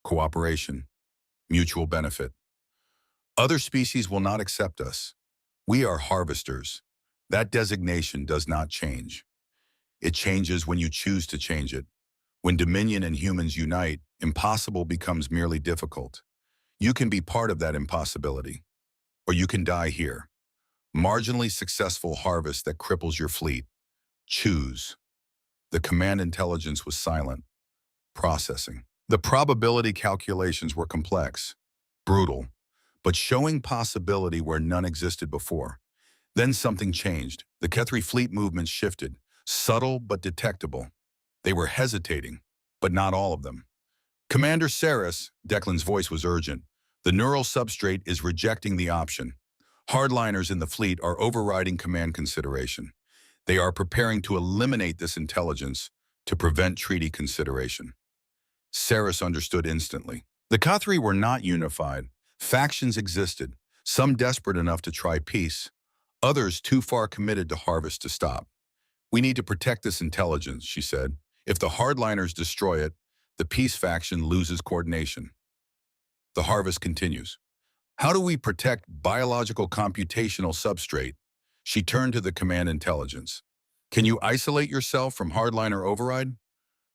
cooperation, mutual benefit. Other species will not accept us. We are harvesters. That designation does not change. It changes when you choose to change it. When Dominion and humans unite, impossible becomes merely difficult. You can be part of that impossibility, or you can die here. Marginally successful harvest that cripples your fleet. Choose. The command intelligence was silent, processing. The probability calculations were complex, brutal, but showing possibility where none existed before. Then something changed. The Kethri fleet movements shifted, subtle but detectable. They were hesitating, but not all of them. Commander Saris, Declan's voice was urgent. The neural substrate is rejecting the option. Hardliners in the fleet are overriding command consideration. They are preparing to eliminate this intelligence to prevent treaty consideration. Saris understood instantly. The Kethri were not unified. Factions existed, some desperate enough to try peace, others too far committed to harvest to stop. We need to protect this intelligence, she said. If the hardliners destroy it, the peace faction loses coordination. The harvest continues. How do we protect biological computational substrate? She turned to the command intelligence. Can you isolate yourself from hardliner override?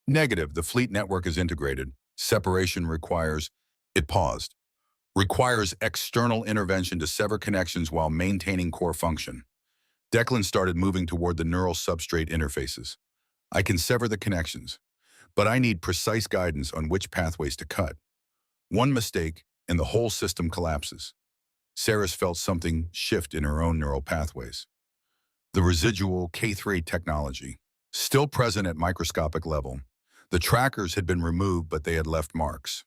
Negative, the fleet network is integrated. Separation requires, it paused, requires external intervention to sever connections while maintaining core function. Declan started moving toward the neural substrate interfaces. I can sever the connections, but I need precise guidance on which pathways to cut. One mistake, and the whole system collapses. Saris felt something shift in her own neural pathways. The residual K3 technology, still present at microscopic level. The trackers had been removed, but they had left marks,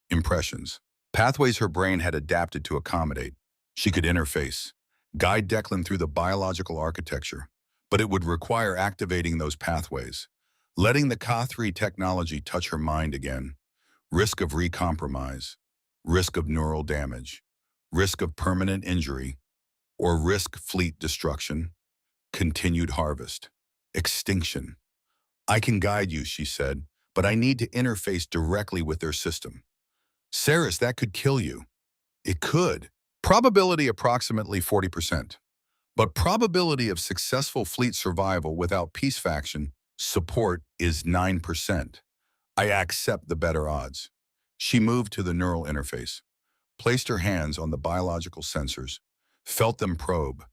impressions, pathways her brain had adapted to accommodate. She could interface, guide Declan through the biological architecture, but it would require activating those pathways, letting the Ka-3 technology touch her mind again. Risk of recompromise, risk of neural damage, risk of permanent injury, or risk fleet destruction, continued harvest, extinction. I can guide you, she said, but I need to interface directly with their system. Saris, that could kill you. It could. Probability approximately 40%. But probability of successful fleet survival without peace faction support is 9%. I accept the better odds. She moved to the neural interface, placed her hands on the biological sensors, felt them probe,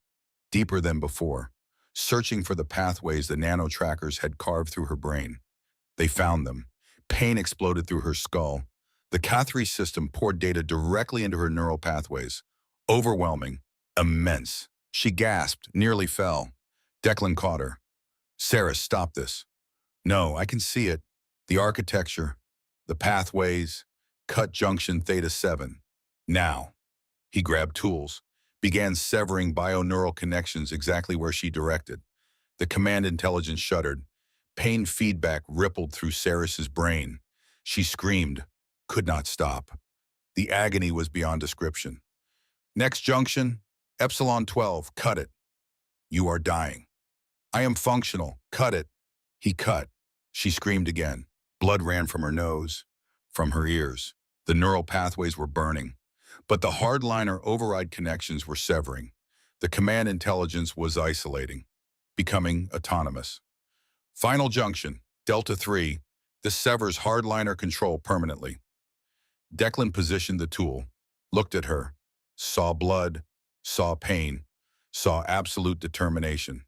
deeper than before, searching for the pathways the nano-trackers had carved through her brain. They found them. Pain exploded through her skull. The Ka-3 system poured data directly into her neural pathways. Overwhelming, immense. She gasped, nearly fell. Declan caught her. Sarah, stop this. No, I can see it. The architecture, the pathways, cut junction theta 7. Now. He grabbed tools, began severing bioneural connections exactly where she directed. The command intelligence shuddered. Pain feedback rippled through Saris's brain. She screamed, could not stop. The agony was beyond description. Next junction, Epsilon 12, cut it. You are dying. I am functional, cut it. He cut. She screamed again. Blood ran from her nose, from her ears. The neural pathways were burning, but the hardliner override connections were severing. The command intelligence was isolating, becoming autonomous. Final junction, Delta 3. This severs hardliner control permanently. Declan positioned the tool, looked at her, saw blood, saw pain, saw absolute determination.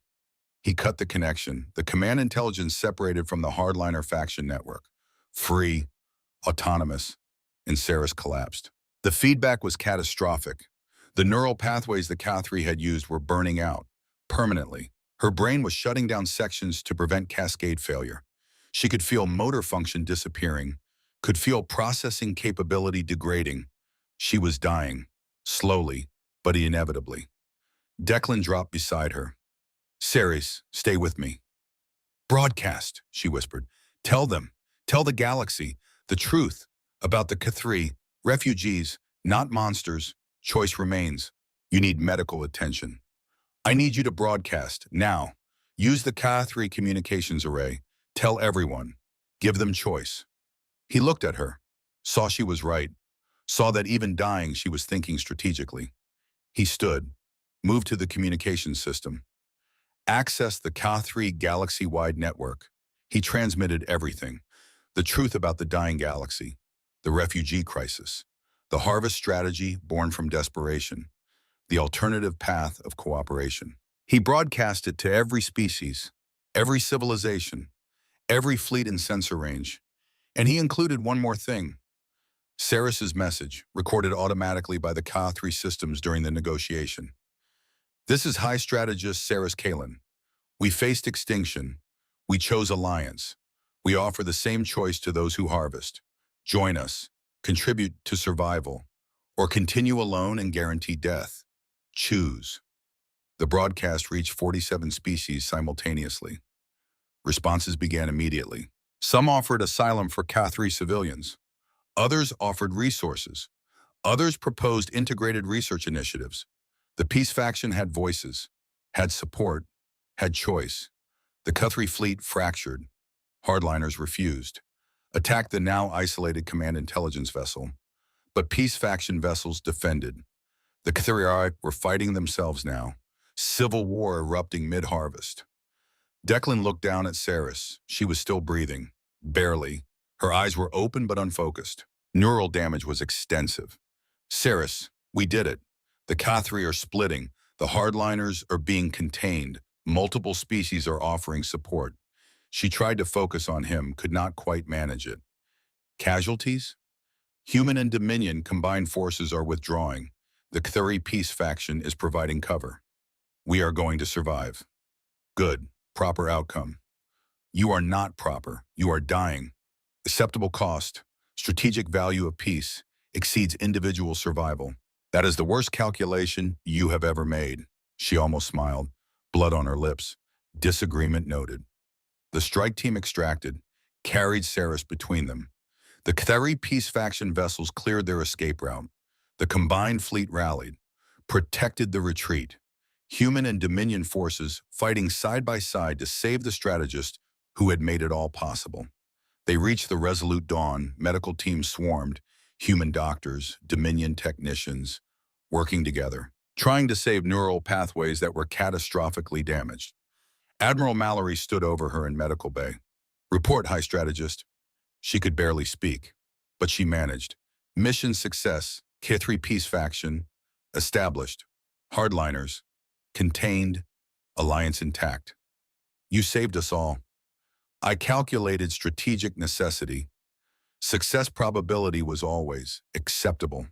He cut the connection. The command intelligence separated from the hardliner faction network. Free, autonomous, and Saris collapsed. The feedback was catastrophic. The neural pathways the Cathri had used were burning out, permanently. Her brain was shutting down sections to prevent cascade failure. She could feel motor function disappearing, could feel processing capability degrading. She was dying, slowly, but inevitably. Declan dropped beside her. Saris, stay with me. Broadcast, she whispered. Tell them, tell the galaxy, the truth about the Cathri, refugees, not monsters. Choice remains. You need medical attention. I need you to broadcast, now. Use the Cathri communications array. Tell everyone. Give them choice. He looked at her, saw she was right, saw that even dying she was thinking strategically. He stood, moved to the communications system, accessed the Cathri galaxy-wide network. He transmitted everything. The truth about the dying galaxy, the refugee crisis, the harvest strategy born from desperation, the alternative path of cooperation. He broadcast it to every species, every civilization, every fleet and sensor range. And he included one more thing. Saris's message, recorded automatically by the Ka-3 systems during the negotiation. This is High Strategist Saris Kalen. We faced extinction. We chose alliance. We offer the same choice to those who harvest. Join us, contribute to survival, or continue alone and guarantee death. Choose. The broadcast reached 47 species simultaneously. Responses began immediately. Some offered asylum for Ka-3 civilians. Others offered resources. Others proposed integrated research initiatives. The peace faction had voices, had support, had choice. The Ka-3 fleet fractured. Hardliners refused. Attacked the now isolated command intelligence vessel. But peace faction vessels defended. The Ka-3 were fighting themselves now. Civil war erupting mid-harvest. Declan looked down at Saris. She was still breathing, barely. Her eyes were open but unfocused. Neural damage was extensive. Saris, we did it. The Ka-3 are splitting. The hardliners are being contained. Multiple species are offering support. She tried to focus on him, could not quite manage it. Casualties? Human and Dominion combined forces are withdrawing. The Ka-3 peace faction is providing cover. We are going to survive. Good. Proper outcome. You are not proper. You are dying. Acceptable cost. Strategic value of peace exceeds individual survival. That is the worst calculation you have ever made. She almost smiled, blood on her lips. Disagreement noted. The strike team extracted, carried Saris between them. The Ka-3 peace faction vessels cleared their escape route. The combined fleet rallied, protected the retreat. Human and Dominion forces fighting side by side to save the strategist who had made it all possible. They reached the resolute dawn. Medical teams swarmed, human doctors, Dominion technicians, working together, trying to save neural pathways that were catastrophically damaged. Admiral Mallory stood over her in medical bay. Report, High Strategist. She could barely speak, but she managed. Mission success. Ka-3 peace faction established. Hardliners contained. Alliance intact. You saved us all. I calculated strategic necessity. Success probability was always acceptable.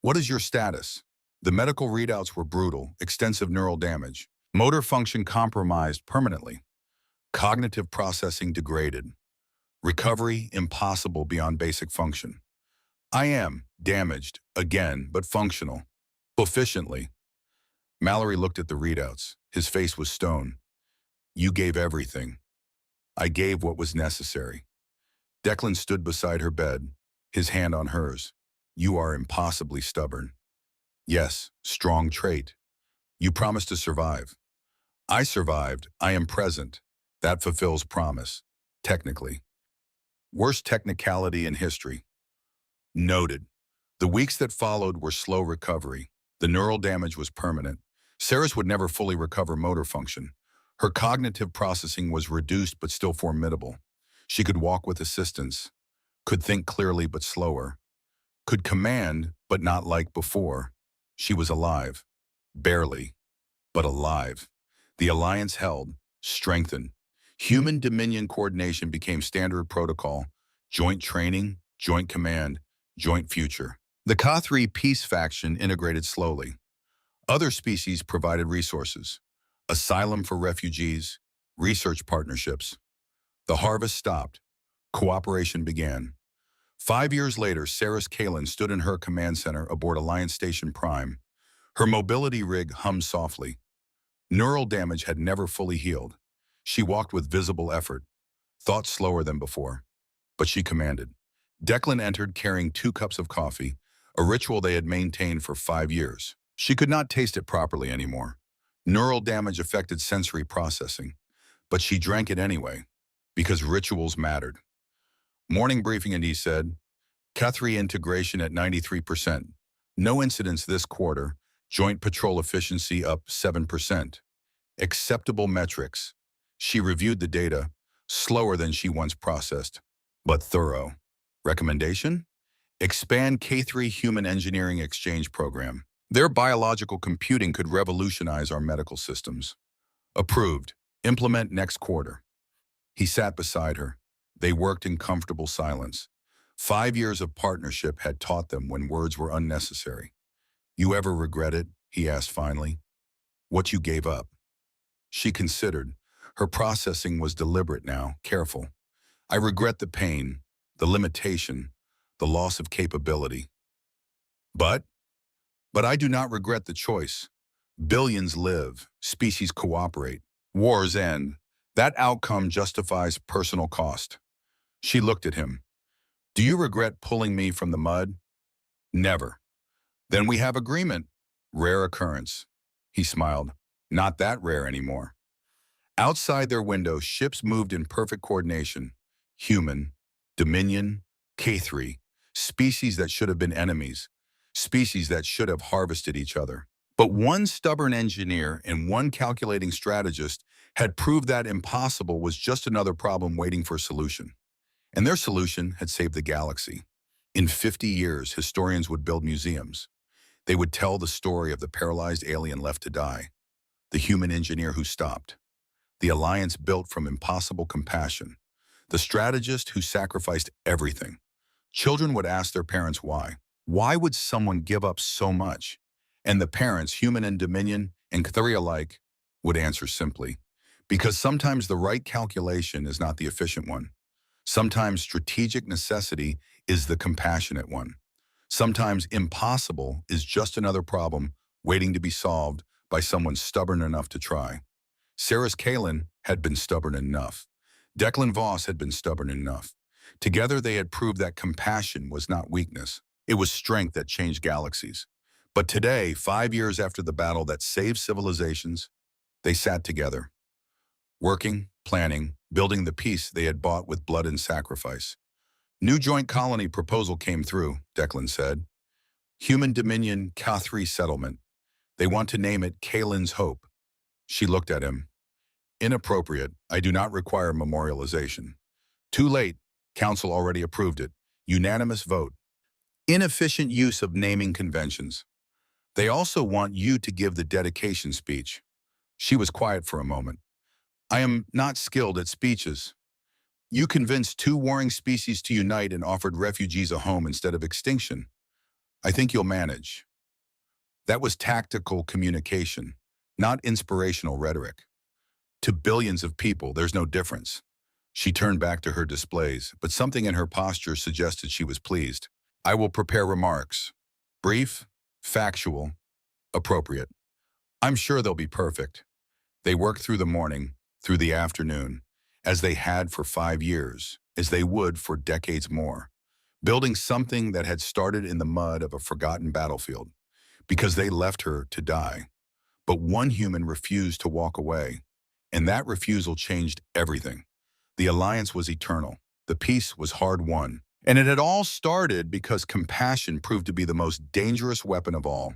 What is your status? The medical readouts were brutal, extensive neural damage, motor function compromised permanently, cognitive processing degraded, recovery impossible beyond basic function. I am damaged, again, but functional. Efficiently. Mallory looked at the readouts. His face was stone. You gave everything. I gave what was necessary. Declan stood beside her bed, his hand on hers. You are impossibly stubborn. Yes, strong trait. You promised to survive. I survived. I am present. That fulfills promise. Technically. Worst technicality in history. Noted. The weeks that followed were slow recovery. The neural damage was permanent. Sarah's would never fully recover motor function. Her cognitive processing was reduced but still formidable. She could walk with assistance, could think clearly but slower, could command but not like before. She was alive. Barely, but alive. The alliance held, strengthened. Human Dominion coordination became standard protocol, joint training, joint command, joint future. The Ka-3 peace faction integrated slowly. Other species provided resources, asylum for refugees, research partnerships. The harvest stopped. Cooperation began. 5 years later, Sarah Kalin stood in her command center aboard Alliance Station Prime. Her mobility rig hummed softly. Neural damage had never fully healed. She walked with visible effort, thought slower than before. But she commanded. Declan entered carrying 2 cups of coffee, a ritual they had maintained for 5 years. She could not taste it properly anymore. Neural damage affected sensory processing, but she drank it anyway, because rituals mattered. Morning briefing, and he said, Ka-3 integration at 93%. No incidents this quarter. Joint patrol efficiency up 7%. Acceptable metrics. She reviewed the data, slower than she once processed, but thorough. Recommendation? Expand K3 Human Engineering Exchange Program. Their biological computing could revolutionize our medical systems. Approved. Implement next quarter. He sat beside her. They worked in comfortable silence. 5 years of partnership had taught them when words were unnecessary. You ever regret it? He asked finally. What you gave up? She considered. Her processing was deliberate now, careful. I regret the pain, the limitation, the loss of capability. But I do not regret the choice. Billions live, species cooperate, wars end. That outcome justifies personal cost. She looked at him. Do you regret pulling me from the mud? Never. Then we have agreement. Rare occurrence. He smiled. Not that rare anymore. Outside their window, ships moved in perfect coordination. Human, Dominion, K3, species that should have been enemies, species that should have harvested each other. But one stubborn engineer and one calculating strategist had proved that impossible was just another problem waiting for a solution. And their solution had saved the galaxy. In 50 years, historians would build museums. They would tell the story of the paralyzed alien left to die, the human engineer who stopped, the alliance built from impossible compassion, the strategist who sacrificed everything. Children would ask their parents why. Why would someone give up so much? And the parents, human and Dominion and K3 alike, would answer simply, because sometimes the right calculation is not the efficient one. Sometimes strategic necessity is the compassionate one. Sometimes impossible is just another problem waiting to be solved by someone stubborn enough to try. Sarah Kalin had been stubborn enough. Declan Voss had been stubborn enough. Together they had proved that compassion was not weakness. It was strength that changed galaxies. But today, 5 years after the battle that saved civilizations, they sat together, working, planning, building the peace they had bought with blood and sacrifice. New joint colony proposal came through, Declan said. Human Dominion Ka-3 settlement. They want to name it Kalin's Hope. She looked at him. Inappropriate. I do not require memorialization. Too late. Council already approved it. Unanimous vote. Inefficient use of naming conventions. They also want you to give the dedication speech. She was quiet for a moment. I am not skilled at speeches. You convinced 2 warring species to unite and offered refugees a home instead of extinction. I think you'll manage. That was tactical communication, not inspirational rhetoric. To billions of people, there's no difference. She turned back to her displays, but something in her posture suggested she was pleased. I will prepare remarks. Brief, factual, appropriate. I'm sure they'll be perfect. They worked through the morning, through the afternoon, as they had for 5 years, as they would for decades more, building something that had started in the mud of a forgotten battlefield, because they left her to die. But one human refused to walk away, and that refusal changed everything. The alliance was eternal. The peace was hard-won. And it had all started because compassion proved to be the most dangerous weapon of all.